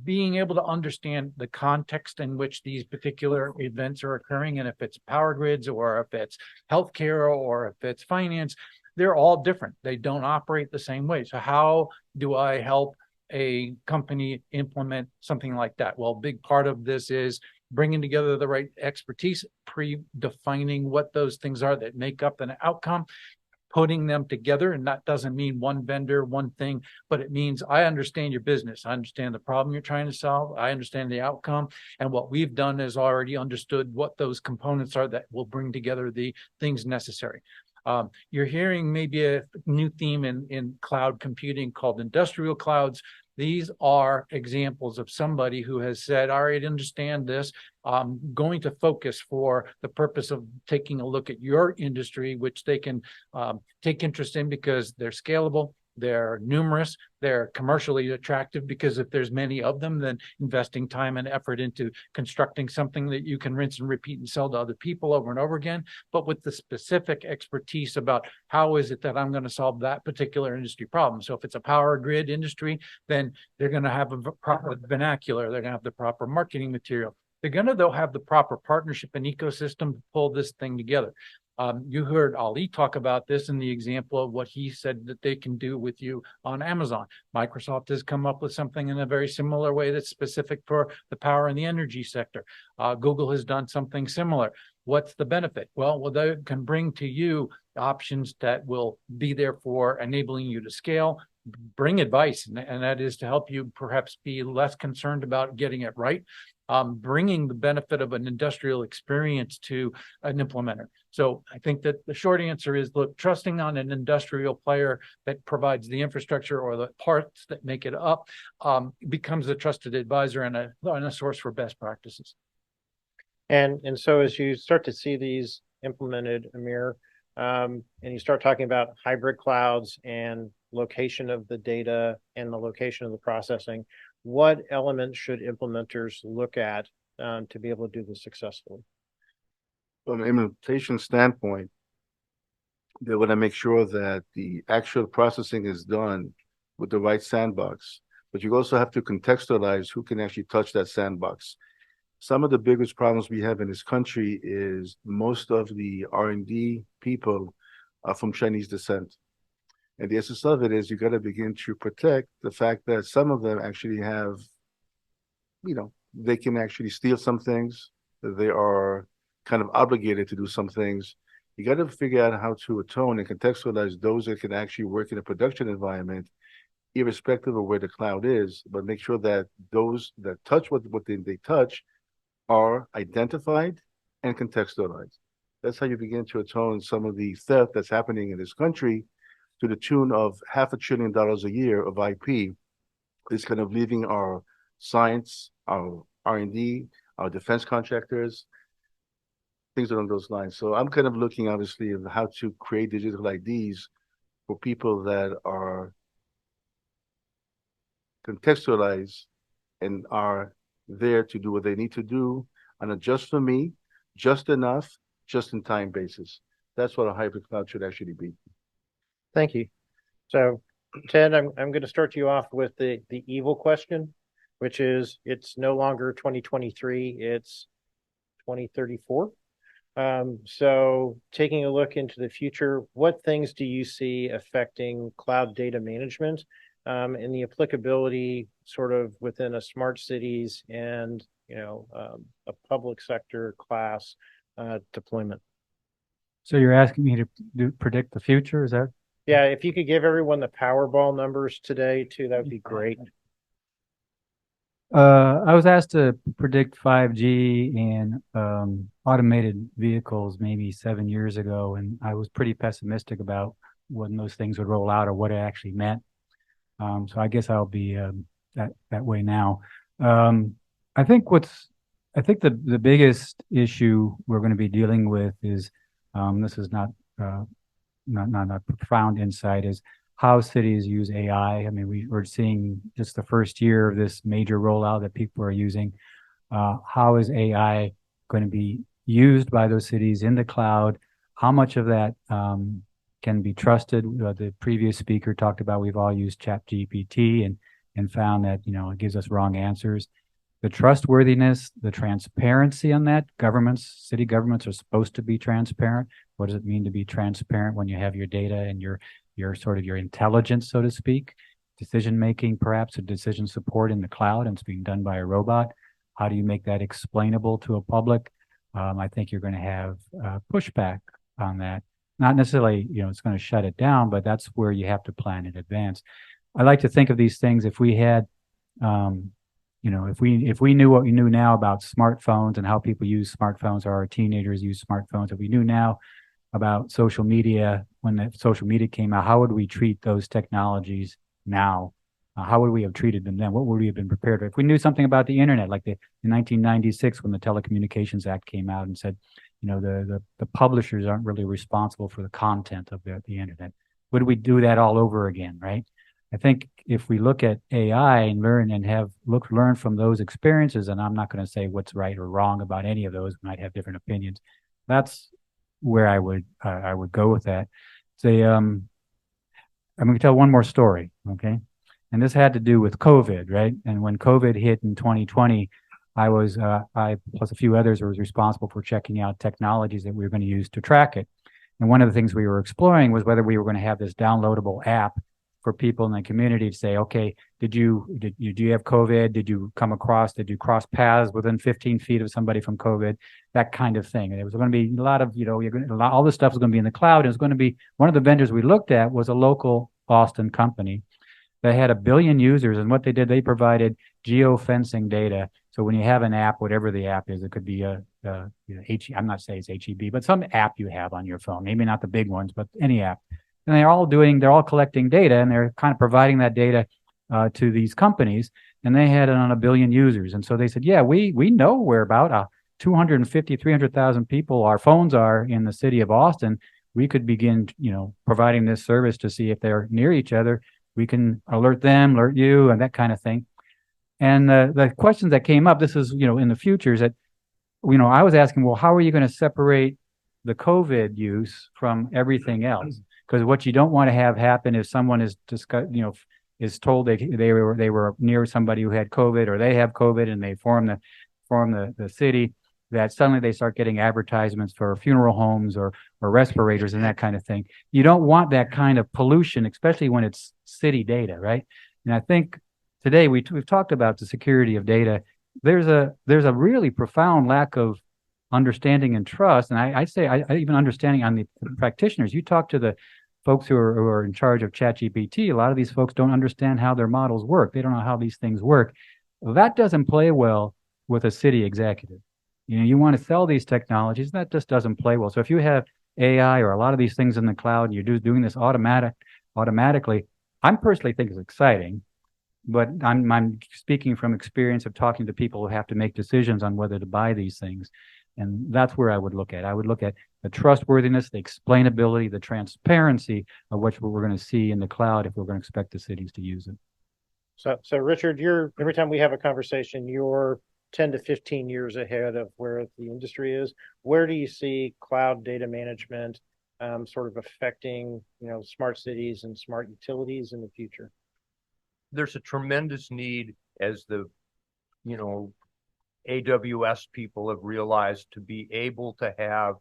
being able to understand the context in which these particular events are occurring, and if it's power grids or if it's healthcare or if it's finance, they're all different. They don't operate the same way. So how do I help a company implement something like that? Well, a big part of this is bringing together the right expertise, pre-defining what those things are that make up an outcome, putting them together. And that doesn't mean one vendor, one thing, but it means I understand your business. I understand the problem you're trying to solve. I understand the outcome. And what we've done is already understood what those components are that will bring together the things necessary. You're hearing maybe a new theme in cloud computing called industrial clouds. These are examples of somebody who has said, all right, understand this. I'm going to focus for the purpose of taking a look at your industry, which they can take interest in because they're scalable, they're numerous, they're commercially attractive, because if there's many of them, then investing time and effort into constructing something that you can rinse and repeat and sell to other people over and over again, but with the specific expertise about how is it that I'm going to solve that particular industry problem. So if it's a power grid industry, then they're going to have a proper vernacular, they're going to have the proper marketing material. They're going to, though, have the proper partnership and ecosystem to pull this thing together. You heard Ali talk about this in the example of what he said that they can do with you on Amazon. Microsoft has come up with something in a very similar way that's specific for the power and the energy sector. Google has done something similar. What's the benefit? Well, they can bring to you options that will be there for enabling you to scale, bring advice, and that is to help you perhaps be less concerned about getting it right. Bringing the benefit of an industrial experience to an implementer. So I think that the short answer is, look, trusting on an industrial player that provides the infrastructure or the parts that make it up becomes a trusted advisor and a source for best practices. And so as you start to see these implemented, Amir, and you start talking about hybrid clouds and location of the data and the location of the processing, what elements should implementers look at to be able to do this successfully? From an implementation standpoint, they want to make sure that the actual processing is done with the right sandbox, but you also have to contextualize who can actually touch that sandbox. Some of the biggest problems we have in this country is most of the R&D people are from Chinese descent. And the essence of it is you got to begin to protect the fact that some of them actually have, they can actually steal some things. They are kind of obligated to do some things. You got to figure out how to atone and contextualize those that can actually work in a production environment, irrespective of where the cloud is, but make sure that those that touch what they touch are identified and contextualized. That's how you begin to atone some of the theft that's happening in this country, to the tune of $500 billion a year of IP is kind of leaving our science, our R&D, our defense contractors, things along those lines. So I'm kind of looking, obviously, at how to create digital IDs for people that are contextualized and are there to do what they need to do on a just for me, just enough, just in time basis. That's what a hybrid cloud should actually be. Thank you. So, Ted, I'm going to start you off with the evil question, which is it's no longer 2023, it's 2034. So taking a look into the future, what things do you see affecting cloud data management and the applicability sort of within a smart cities and, a public sector class deployment? So you're asking me to predict the future, is that? Yeah, if you could give everyone the Powerball numbers today too, that would be great. I was asked to predict 5G and automated vehicles maybe 7 years ago, and I was pretty pessimistic about when those things would roll out or what it actually meant. So I guess I'll be that way now. Um, I think the biggest issue we're going to be dealing with is this is uh, not a profound insight, is how cities use AI. I mean, we're seeing just the first year of this major rollout that people are using. How is AI going to be used by those cities in the cloud? How much of that can be trusted? The previous speaker talked about we've all used ChatGPT and found that it gives us wrong answers. The trustworthiness, the transparency on that. City governments are supposed to be transparent. What does it mean to be transparent when you have your data and your sort of your intelligence, so to speak? Decision making, perhaps, or decision support in the cloud, and it's being done by a robot. How do you make that explainable to a public? I think you're going to have pushback on that. Not necessarily, it's going to shut it down, but that's where you have to plan in advance. I like to think of these things, if we had, if we knew what we knew now about smartphones and how people use smartphones, or our teenagers use smartphones, if we knew now about social media, when the social media came out, how would we treat those technologies now? How would we have treated them then? What would we have been prepared for? If we knew something about the internet, like in 1996, when the Telecommunications Act came out and said, the publishers aren't really responsible for the content of the internet, would we do that all over again, right? I think if we look at AI and learn from those experiences, and I'm not going to say what's right or wrong about any of those, we might have different opinions. That's where I would go with that. I'm going to tell one more story, okay? And this had to do with COVID, right? And when COVID hit in 2020, I plus a few others was responsible for checking out technologies that we were going to use to track it. And one of the things we were exploring was whether we were going to have this downloadable app for people in the community to say, okay, do you have COVID? Did you cross paths within 15 feet of somebody from COVID? That kind of thing. And it was going to be a lot of, all this stuff was going to be in the cloud. And it was going to be, one of the vendors we looked at was a local Boston company. They had 1 billion users, and what they did, they provided geofencing data. So when you have an app, whatever the app is, it could be I'm not saying it's HEB, but some app you have on your phone, maybe not the big ones, but any app. And they're all collecting data, and they're kind of providing that data to these companies, and they had it on 1 billion users. And so they said, yeah, we know where about 250, 300,000 people our phones are in the city of Austin. We could begin, providing this service to see if they're near each other. We can alert them, alert you, and that kind of thing. And the questions that came up, this is, in the future, is that, I was asking, well, how are you going to separate the COVID use from everything else? Because what you don't want to have happen is someone is is told they were near somebody who had COVID, or they have COVID, and they form the city, that suddenly they start getting advertisements for funeral homes or respirators and that kind of thing. You don't want that kind of pollution, especially when it's city data, right? And I think today we've talked about the security of data. There's a really profound lack of understanding and trust, and I say even understanding on the practitioners. You talk to the folks who are in charge of ChatGPT. A lot of these folks don't understand how their models work. They don't know how these things work. That doesn't play well with a city executive. You want to sell these technologies, that just doesn't play well. So if you have AI or a lot of these things in the cloud, and you're doing this automatically, I personally think it's exciting, but I'm speaking from experience of talking to people who have to make decisions on whether to buy these things. And that's where I would look at. I would look at the trustworthiness, the explainability, the transparency of what we're going to see in the cloud if we're going to expect the cities to use it. So Richard, every time we have a conversation, you're 10 to 15 years ahead of where the industry is. Where do you see cloud data management sort of affecting, smart cities and smart utilities in the future? There's a tremendous need, as the, AWS people have realized, to be able to have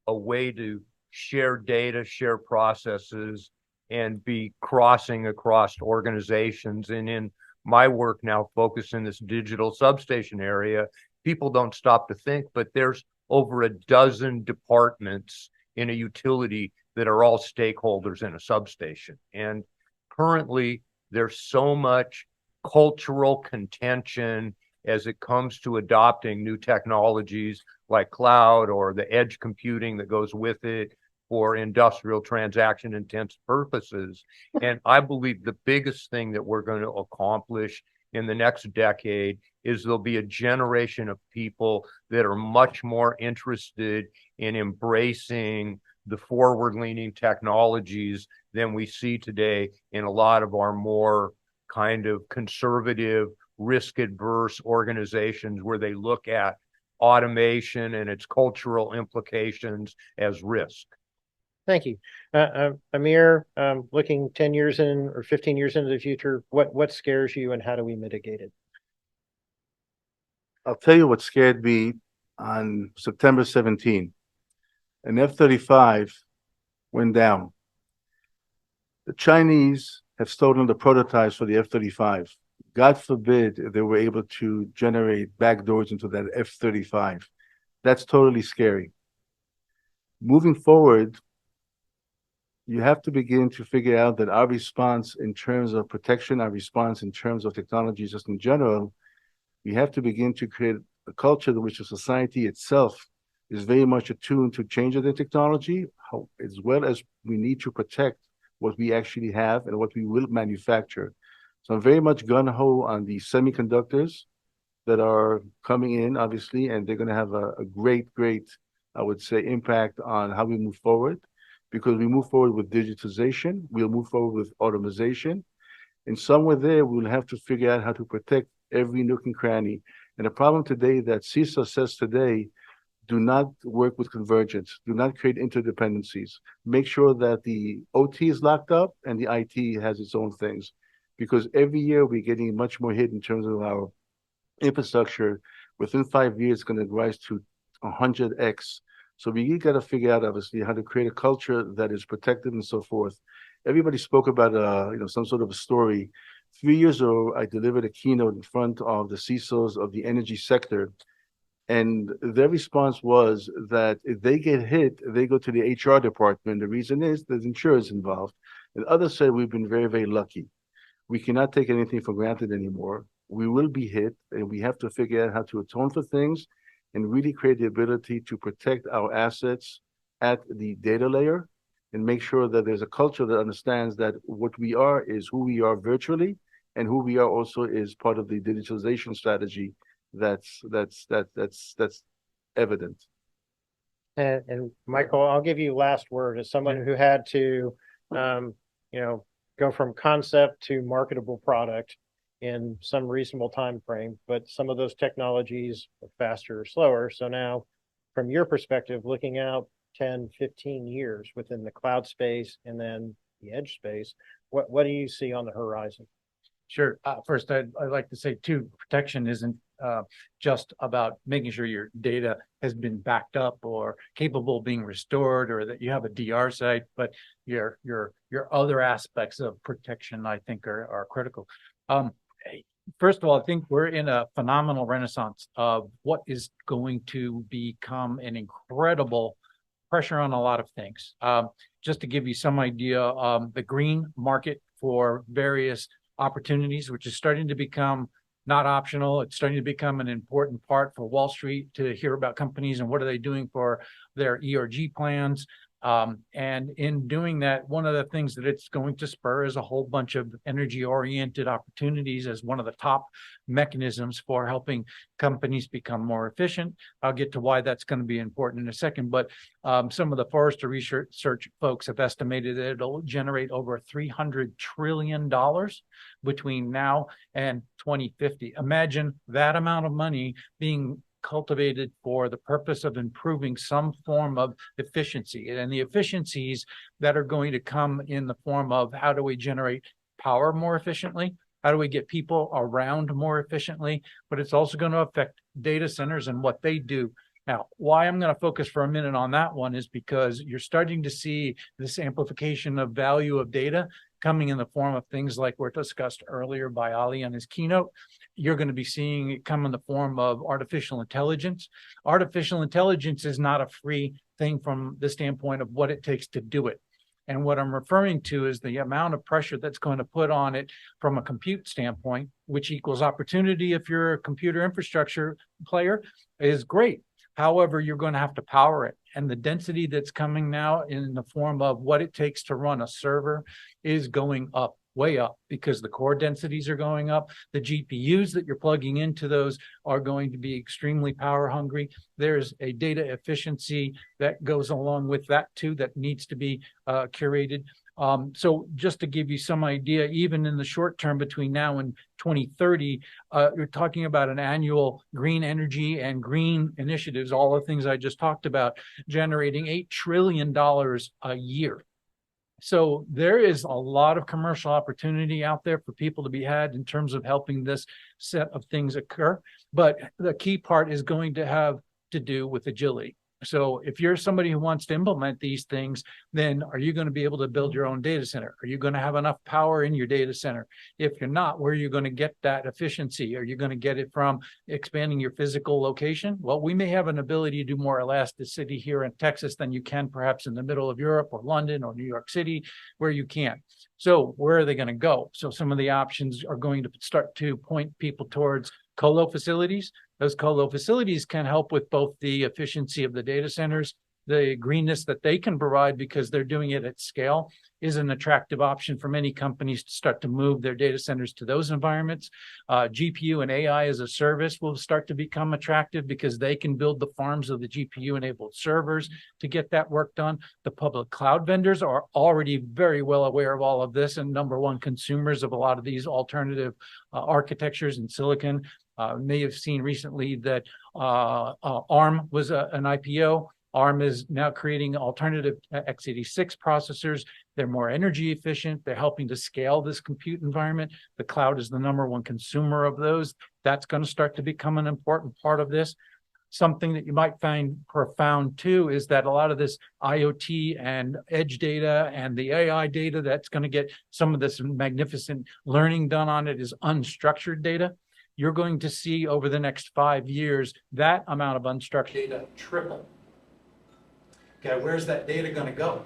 a way to share data, share processes, and be crossing across organizations. And in my work now, focused in this digital substation area, people don't stop to think, but there's over a dozen departments in a utility that are all stakeholders in a substation. And currently, there's so much cultural contention as it comes to adopting new technologies like cloud or the edge computing that goes with it for industrial transaction intense purposes. And I believe the biggest thing that we're going to accomplish in the next decade is there'll be a generation of people that are much more interested in embracing the forward-leaning technologies than we see today in a lot of our more kind of conservative, risk-adverse organizations where they look at automation and its cultural implications as risk. Thank you. Amir, looking 10 years in or 15 years into the future, what scares you and how do we mitigate it? I'll tell you what scared me on September 17. An F-35 went down. The Chinese have stolen the prototypes for the F-35. God forbid they were able to generate backdoors into that F-35. That's totally scary. Moving forward, you have to begin to figure out that our response in terms of protection, our response in terms of technology, just in general, we have to begin to create a culture in which the society itself is very much attuned to change of the technology, as well as we need to protect what we actually have and what we will manufacture. So I'm very much gung-ho on the semiconductors that are coming in, obviously, and they're going to have a great, I would say, impact on how we move forward. Because we move forward with digitization, we'll move forward with automation. And somewhere there, we'll have to figure out how to protect every nook and cranny. And the problem today that CISA says today, do not work with convergence, do not create interdependencies. Make sure that the OT is locked up and the IT has its own things. Because every year we're getting much more hit in terms of our infrastructure. Within 5 years, it's going to rise to 100x. So we got to figure out, obviously, how to create a culture that is protected and so forth. Everybody spoke about, some sort of a story. 3 years ago, I delivered a keynote in front of the CISOs of the energy sector. And their response was that if they get hit, they go to the HR department. The reason is there's insurance involved. And others said we've been very, very lucky. We cannot take anything for granted anymore. We will be hit, and we have to figure out how to atone for things and really create the ability to protect our assets at the data layer and make sure that there's a culture that understands that what we are is who we are virtually, and who we are also is part of the digitalization strategy that's evident. And Michael, I'll give you last word as someone who had to, go from concept to marketable product in some reasonable time frame, but some of those technologies are faster or slower. So now, from your perspective, looking out 10, 15 years within the cloud space and then the edge space, what do you see on the horizon? Sure. First, I'd like to say, too, protection isn't just about making sure your data has been backed up or capable of being restored, or that you have a DR site, but your other aspects of protection, I think, are critical. First of all, I think we're in a phenomenal renaissance of what is going to become an incredible pressure on a lot of things. Just to give you some idea, the green market for various opportunities, which is starting to become not optional. It's starting to become an important part for Wall Street to hear about companies and what are they doing for their ERG plans. And in doing that, one of the things that it's going to spur is a whole bunch of energy-oriented opportunities as one of the top mechanisms for helping companies become more efficient. I'll get to why that's going to be important in a second, but some of the Forrester research folks have estimated that it'll generate over $300 trillion between now and 2050. Imagine that amount of money being cultivated for the purpose of improving some form of efficiency, and the efficiencies that are going to come in the form of how do we generate power more efficiently, how do we get people around more efficiently, but it's also going to affect data centers and what they do. Now, why I'm going to focus for a minute on that one is because you're starting to see this amplification of value of data coming in the form of things like were discussed earlier by Ali on his keynote. You're going to be seeing it come in the form of artificial intelligence. Artificial intelligence is not a free thing from the standpoint of what it takes to do it. And what I'm referring to is the amount of pressure that's going to put on it from a compute standpoint, which equals opportunity if you're a computer infrastructure player, is great. However, you're going to have to power it. And the density that's coming now in the form of what it takes to run a server is going up, way up, because the core densities are going up. The GPUs that you're plugging into those are going to be extremely power hungry. There's a data efficiency that goes along with that too that needs to be curated. So just to give you some idea, even in the short term between now and 2030, you're talking about an annual green energy and green initiatives, all the things I just talked about, generating $8 trillion a year. So there is a lot of commercial opportunity out there for people to be had in terms of helping this set of things occur. But the key part is going to have to do with agility. So if you're somebody who wants to implement these things, then are you going to be able to build your own data center? Are you going to have enough power in your data center? If you're not, where are you going to get that efficiency? Are you going to get it from expanding your physical location? Well, we may have an ability to do more elasticity here in Texas than you can perhaps in the middle of Europe or London or New York City, where you can't. So where are they going to go? So some of the options are going to start to point people towards colo facilities. Those colo facilities can help with both the efficiency of the data centers, the greenness that they can provide because they're doing it at scale is an attractive option for many companies to start to move their data centers to those environments. GPU and AI as a service will start to become attractive because they can build the farms of the GPU-enabled servers to get that work done. The public cloud vendors are already very well aware of all of this and number one consumers of a lot of these alternative architectures in silicon. May have seen recently that ARM was an IPO. ARM is now creating alternative x86 processors. They're more energy efficient. They're helping to scale this compute environment. The cloud is the number one consumer of those. That's going to start to become an important part of this. Something that you might find profound too is that a lot of this IoT and edge data and the AI data that's going to get some of this magnificent learning done on it is unstructured data. You're going to see over the next 5 years that amount of unstructured data triple. Okay, where's that data going to go?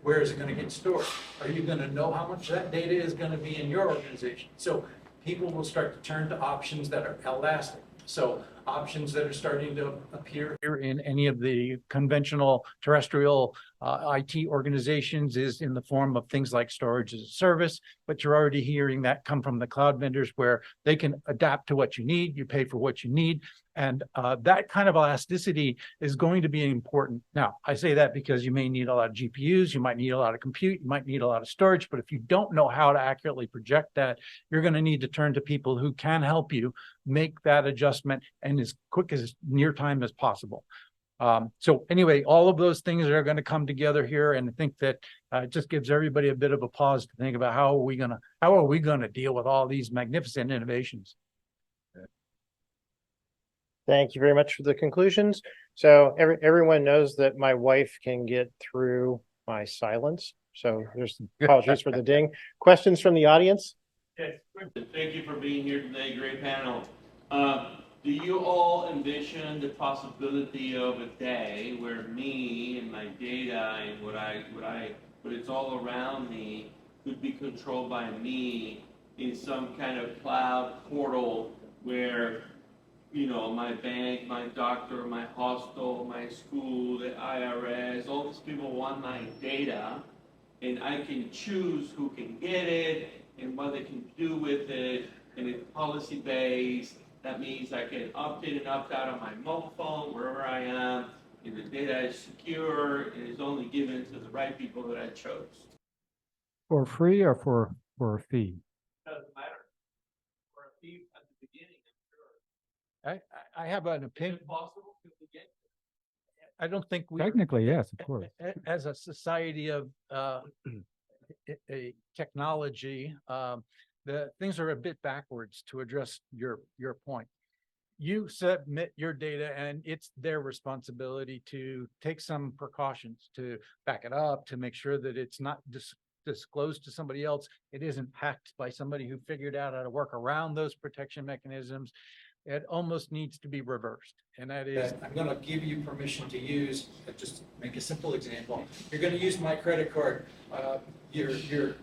Where is it going to get stored? Are you going to know how much that data is going to be in your organization? So people will start to turn to options that are elastic. So options that are starting to appear here in any of the conventional terrestrial IT organizations is in the form of things like storage as a service, but you're already hearing that come from the cloud vendors where they can adapt to what you need, you pay for what you need, and that kind of elasticity is going to be important. Now, I say that because you may need a lot of GPUs, you might need a lot of compute, you might need a lot of storage, but if you don't know how to accurately project that, you're going to need to turn to people who can help you make that adjustment and as quick as near time as possible. So anyway, all of those things are going to come together here, and I think that it just gives everybody a bit of a pause to think about how are we going to deal with all these magnificent innovations. Thank you very much for the conclusions. So everyone knows that my wife can get through my silence. So there's apologies for the ding. Questions from the audience? Yes. Thank you for being here today. Great panel. Do you all envision the possibility of a day where me and my data and what it's all around me could be controlled by me in some kind of cloud portal where, you know, my bank, my doctor, my hospital, my school, the IRS, all these people want my data, and I can choose who can get it and what they can do with it, and it's policy-based. That means I can opt in and opt out on my mobile phone, wherever I am, and the data is secure and is only given to the right people that I chose. For free or for a fee? Doesn't matter. For a fee at the beginning, I'm sure. I have an opinion. Is it possible to get? I don't think we Technically, yes, of course. as a society of a technology, the things are a bit backwards to address your point. You submit your data and it's their responsibility to take some precautions to back it up, to make sure that it's not disclosed to somebody else. It isn't hacked by somebody who figured out how to work around those protection mechanisms. It almost needs to be reversed, and that is, I'm gonna give you permission to use, just make a simple example. You're gonna use my credit card. Your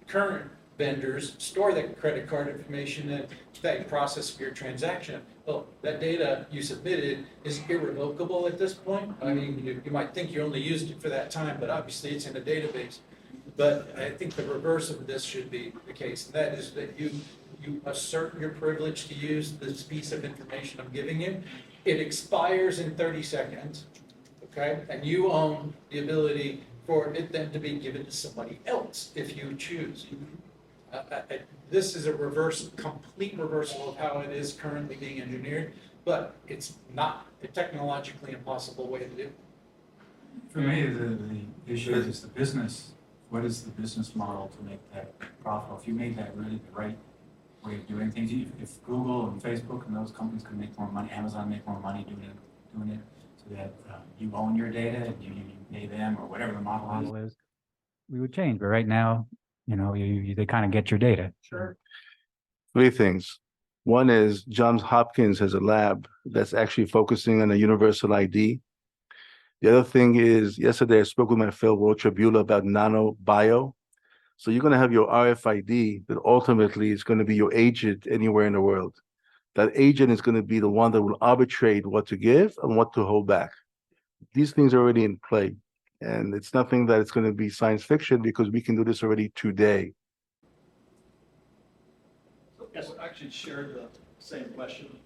current vendors store that credit card information and that process your transaction. Well, that data you submitted is irrevocable at this point. I mean, you might think you only used it for that time, but obviously it's in a database. But I think the reverse of this should be the case, and that is that you assert your privilege to use this piece of information I'm giving you. It expires in 30 seconds, okay? And you own the ability for it then to be given to somebody else if you choose. This is a complete reversal of how it is currently being engineered, but it's not a technologically impossible way to do it. For me, the issue is the business. What is the business model to make that profitable? If you made that really the right way of doing things, if Google and Facebook and those companies could make more money, Amazon make more money doing it so that you own your data and you pay them or whatever the model is, we would change. But right now, they kind of get your data. Sure. Three things. One is Johns Hopkins has a lab that's actually focusing on a universal ID. The other thing is, yesterday I spoke with my fellow Tribula about nanobio. So you're going to have your RFID that ultimately is going to be your agent anywhere in the world. That agent is going to be the one that will arbitrate what to give and what to hold back. These things are already in play. And it's nothing that it's going to be science fiction because we can do this already today. Yes, I actually shared the same question,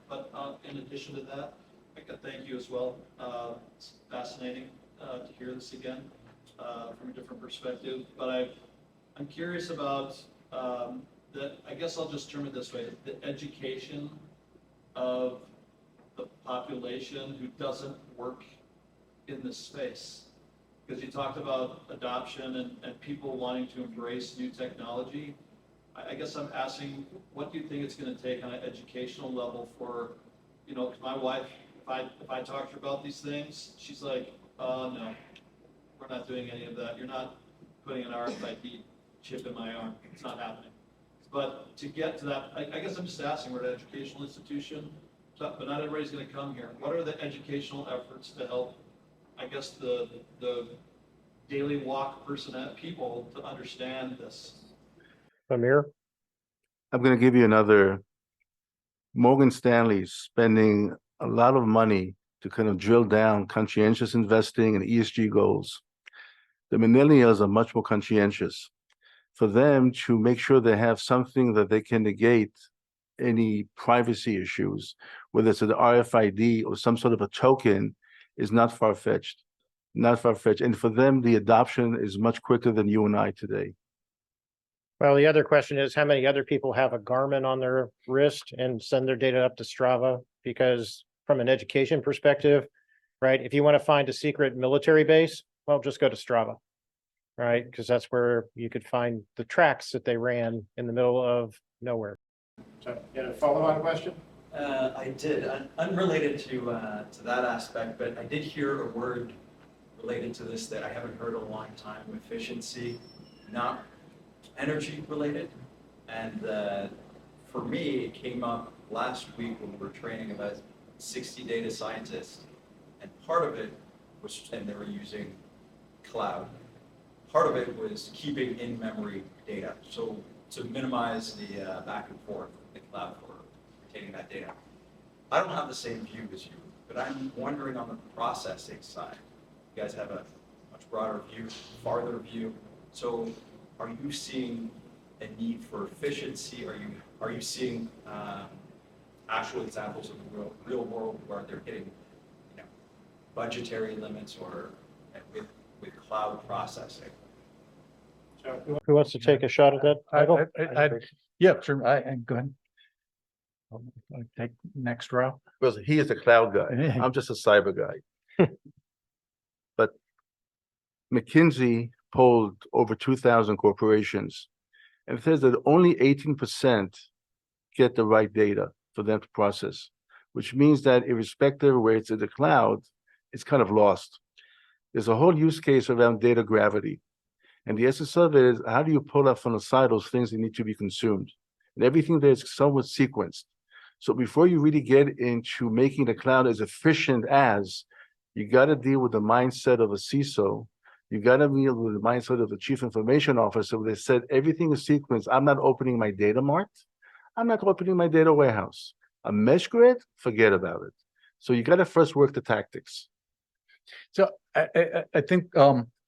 but in addition to that, I can thank you as well. It's fascinating to hear this again from a different perspective. But I'm curious about I guess I'll just term it this way: the education of the population who doesn't work in this space. Because you talked about adoption and people wanting to embrace new technology. I guess I'm asking, what do you think it's going to take on an educational level for, my wife, if I talk to her about these things, she's like, no, we're not doing any of that. You're not putting an RFID chip in my arm. It's not happening. But to get to that, I guess I'm just asking, we're an educational institution, but not everybody's going to come here. What are the educational efforts to help, I guess, the daily walk people to understand this? Amir? I'm going to give you another. Morgan Stanley's spending a lot of money to kind of drill down conscientious investing and ESG goals. The millennials are much more conscientious. For them to make sure they have something that they can negate any privacy issues, whether it's an RFID or some sort of a token, is not far-fetched. Not far-fetched. And for them, the adoption is much quicker than you and I today. Well, the other question is how many other people have a Garmin on their wrist and send their data up to Strava? Because from an education perspective, right, if you want to find a secret military base, well, just go to Strava, right? Because that's where you could find the tracks that they ran in the middle of nowhere. So, you had a follow-on question? I did, unrelated to that aspect, but I did hear a word related to this that I haven't heard in a long time: efficiency, not energy related. And for me, it came up last week when we were training about 60 data scientists, and part of it was, and they were using cloud. Part of it was keeping in-memory data, so to minimize the back and forth of the cloud for retaining that data. I don't have the same view as you, but I'm wondering on the processing side. You guys have a much broader view, farther view. So are you seeing a need for efficiency? Are you seeing actual examples of the real world where they're hitting budgetary limits or with cloud processing? So who wants to take a shot at that? Michael? Yeah, sure. Go ahead. I'll take next row. Because he is a cloud guy. I'm just a cyber guy. But McKinsey polled over 2,000 corporations, and it says that only 18% get the right data for them to process, which means that irrespective of where it's in the cloud, it's kind of lost. There's a whole use case around data gravity. And the essence of it is, how do you pull up from the side those things that need to be consumed? And everything there is somewhat sequenced. So before you really get into making the cloud as efficient as, you got to deal with the mindset of a CISO. You got to deal with the mindset of the chief information officer. They said everything is sequenced. I'm not opening my data mart. I'm not opening my data warehouse. A mesh grid, forget about it. So you got to first work the tactics. So I think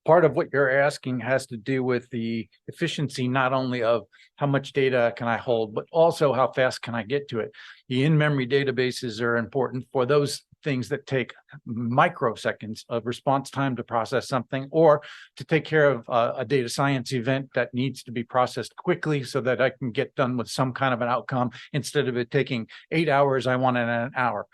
part of what you're asking has to do with the efficiency, not only of how much data can I hold, but also how fast can I get to it. The in-memory databases are important for those things that take microseconds of response time to process something, or to take care of a data science event that needs to be processed quickly so that I can get done with some kind of an outcome. Instead of it taking 8 hours, I want it in an hour.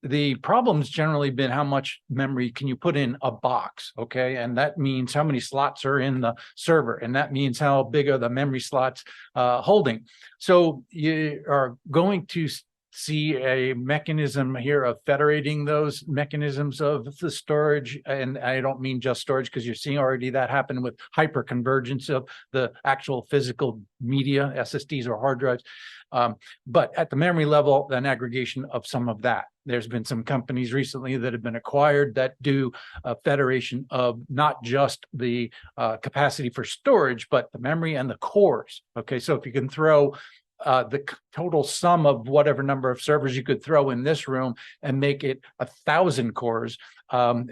The problem's generally been how much memory can you put in a box, okay? And that means how many slots are in the server, and that means how big are the memory slots holding. So you are going to see a mechanism here of federating those mechanisms of the storage. And I don't mean just storage, because you're seeing already that happen with hyperconvergence of the actual physical media, SSDs or hard drives. But at the memory level, an aggregation of some of that. There's been some companies recently that have been acquired that do a federation of not just the capacity for storage, but the memory and the cores. Okay, so if you can throw the total sum of whatever number of servers you could throw in this room and make it 1,000 cores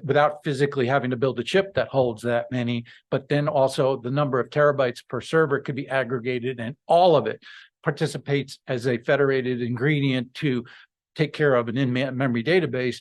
without physically having to build a chip that holds that many, but then also the number of terabytes per server could be aggregated, and all of it participates as a federated ingredient to take care of an in-memory database.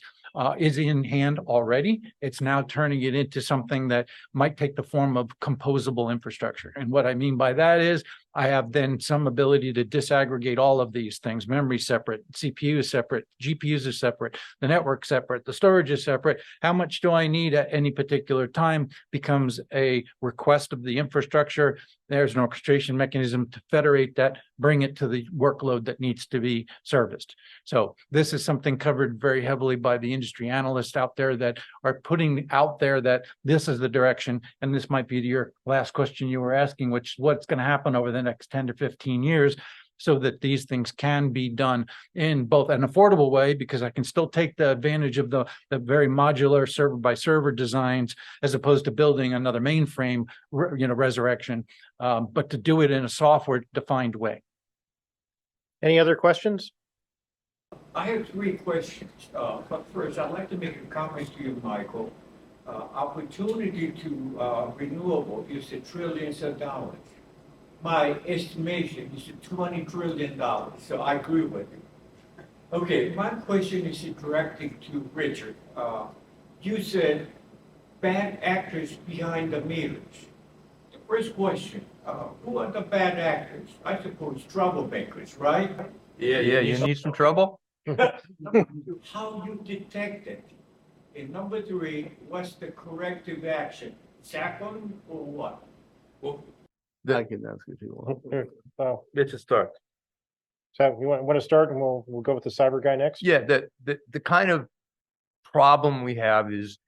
Is in hand already. It's now turning it into something that might take the form of composable infrastructure. And what I mean by that is I have then some ability to disaggregate all of these things. Memory separate, CPU is separate, GPUs are separate, the network separate, the storage is separate. How much do I need at any particular time becomes a request of the infrastructure. There's an orchestration mechanism to federate that, bring it to the workload that needs to be serviced. So this is something covered very heavily by the industry analysts out there that are putting out there that this is the direction. And this might be your last question you were asking, which is what's going to happen over the next 10 to 15 years, so that these things can be done in both an affordable way, because I can still take the advantage of the very modular server by server designs, as opposed to building another mainframe, resurrection, but to do it in a software defined way. Any other questions? I have 3 questions. But first, I'd like to make a comment to you, Michael. Opportunity to renewable is trillions of dollars. My estimation is $20 trillion, so I agree with you. Okay, my question is directed to Richard. You said bad actors behind the meters. The first question, who are the bad actors? I suppose troublemakers, right? Yeah, you need some trouble? How you detect it? And number 3, what's the corrective action? Sack them or what? Well, I can ask if you want. let's just start. So you want to start, and we'll go with the cyber guy next? Yeah, the kind of problem we have is,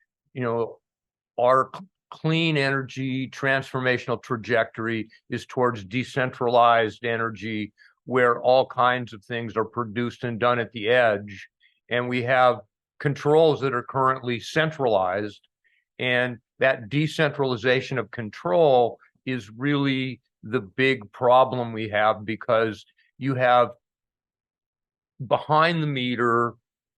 our clean energy transformational trajectory is towards decentralized energy, where all kinds of things are produced and done at the edge. And we have controls that are currently centralized. And that decentralization of control is really the big problem we have, because you have behind the meter,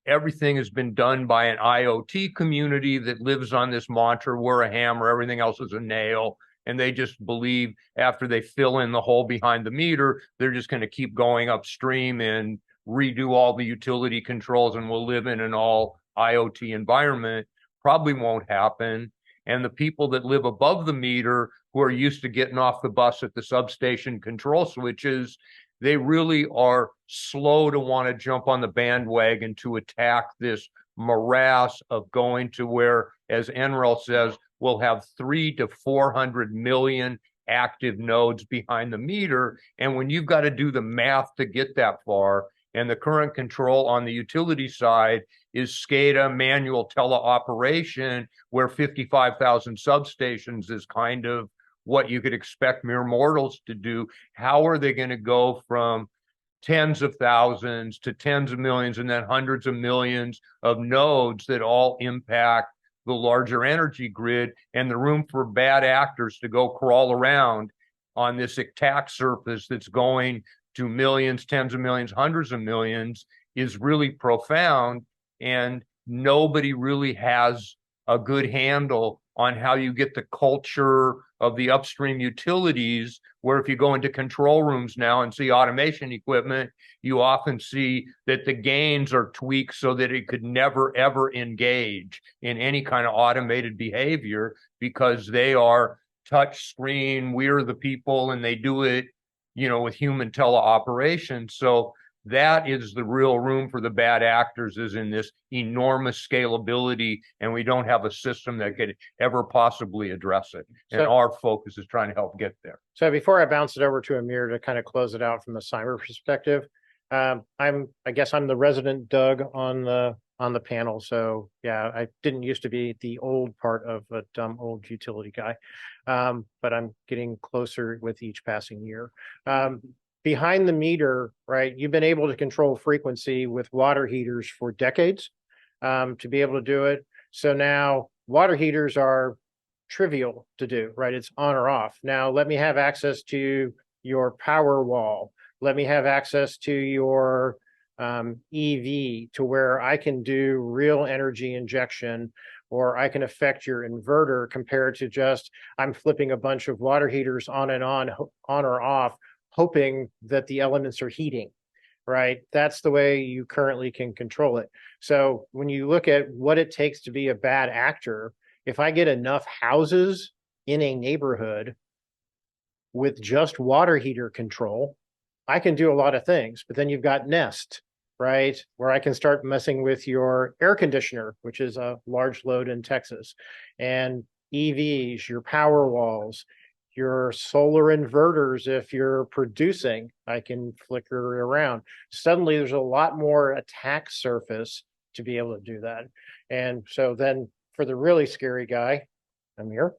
everything has been done by an IoT community that lives on this mantra, we're a hammer, everything else is a nail. And they just believe after they fill in the hole behind the meter, they're just going to keep going upstream and redo all the utility controls, and we'll live in an all IoT environment. Probably won't happen. And the people that live above the meter, who are used to getting off the bus at the substation control switches, they really are slow to want to jump on the bandwagon to attack this morass of going to where, as NREL says, we'll have 300 to 400 million active nodes behind the meter. And when you've got to do the math to get that far, and the current control on the utility side is SCADA manual teleoperation, where 55,000 substations is kind of what you could expect mere mortals to do. How are they going to go from tens of thousands to tens of millions and then hundreds of millions of nodes that all impact the larger energy grid, and the room for bad actors to go crawl around on this attack surface that's going to millions, tens of millions, hundreds of millions is really profound. And nobody really has a good handle on how you get the culture of the upstream utilities, where if you go into control rooms now and see automation equipment, you often see that the gains are tweaked so that it could never, ever engage in any kind of automated behavior, because they are touch screen, we're the people, and they do it, you know, with human teleoperation. So that is the real room for the bad actors, is in this enormous scalability, and we don't have a system that could ever possibly address it. And our focus is trying to help get there. So before I bounce it over to Amir to kind of close it out from a cyber perspective, I guess I'm the resident Doug on the panel. So yeah, I didn't used to be the old part of a dumb old utility guy, but I'm getting closer with each passing year. Behind the meter, right? You've been able to control frequency with water heaters for decades, to be able to do it. So now water heaters are trivial to do, right? It's on or off. Now let me have access to your power wall. Let me have access to your EV, to where I can do real energy injection, or I can affect your inverter, compared to just I'm flipping a bunch of water heaters on and on or off, hoping that the elements are heating, right? That's the way you currently can control it. So when you look at what it takes to be a bad actor, if I get enough houses in a neighborhood with just water heater control, I can do a lot of things. But then you've got Nest, right? Where I can start messing with your air conditioner, which is a large load in Texas, and EVs, your power walls, your solar inverters. If you're producing, I can flicker around. Suddenly there's a lot more attack surface to be able to do that. And so then for the really scary guy, Amir.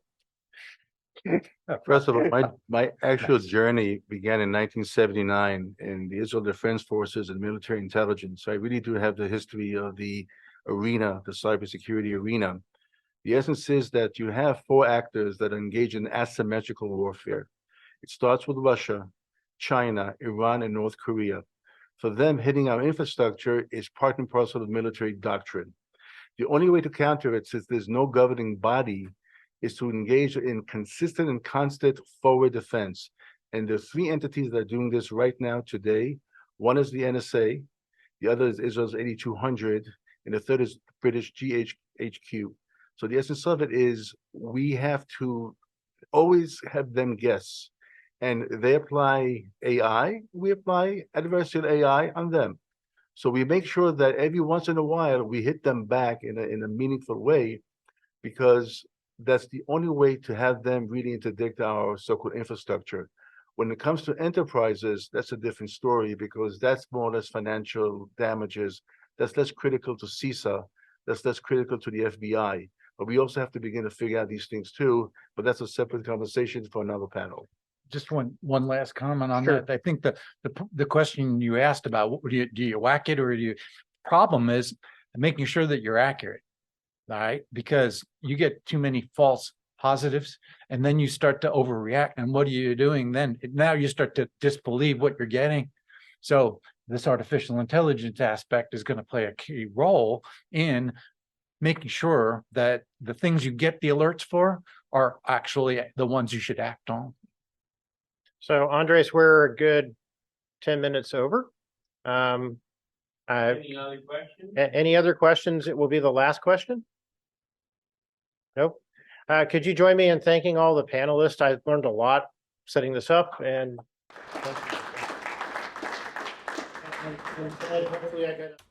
First of all, my actual journey began in 1979 in the Israel Defense Forces and military intelligence. So I really do have the history of the arena, the cybersecurity arena. The essence is that you have four actors that engage in asymmetrical warfare. It starts with Russia, China, Iran, and North Korea. For them, hitting our infrastructure is part and parcel of military doctrine. The only way to counter it, since there's no governing body, is to engage in consistent and constant forward defense. And there are three entities that are doing this right now today. One is the NSA, the other is Israel's 8200, and the third is British GHQ. So the essence of it is we have to always have them guess. And they apply AI, we apply adversarial AI on them. So we make sure that every once in a while we hit them back in a meaningful way, because that's the only way to have them really interdict our so-called infrastructure. When it comes to enterprises, that's a different story, because that's more or less financial damages. That's less critical to CISA. That's less critical to the FBI. But we also have to begin to figure out these things too. But that's a separate conversation for another panel. Just one last comment on Sure. that. I think the question you asked about, what do you whack it, or do you? Problem is making sure that you're accurate, all right? Because you get too many false positives, and then you start to overreact. And what are you doing then? Now you start to disbelieve what you're getting. So this artificial intelligence aspect is going to play a key role in making sure that the things you get the alerts for are actually the ones you should act on. So Andres, we're a good 10 minutes over. Any other questions? Any other questions? It will be the last question. Nope. Could you join me in thanking all the panelists? I learned a lot setting this up, and hopefully I got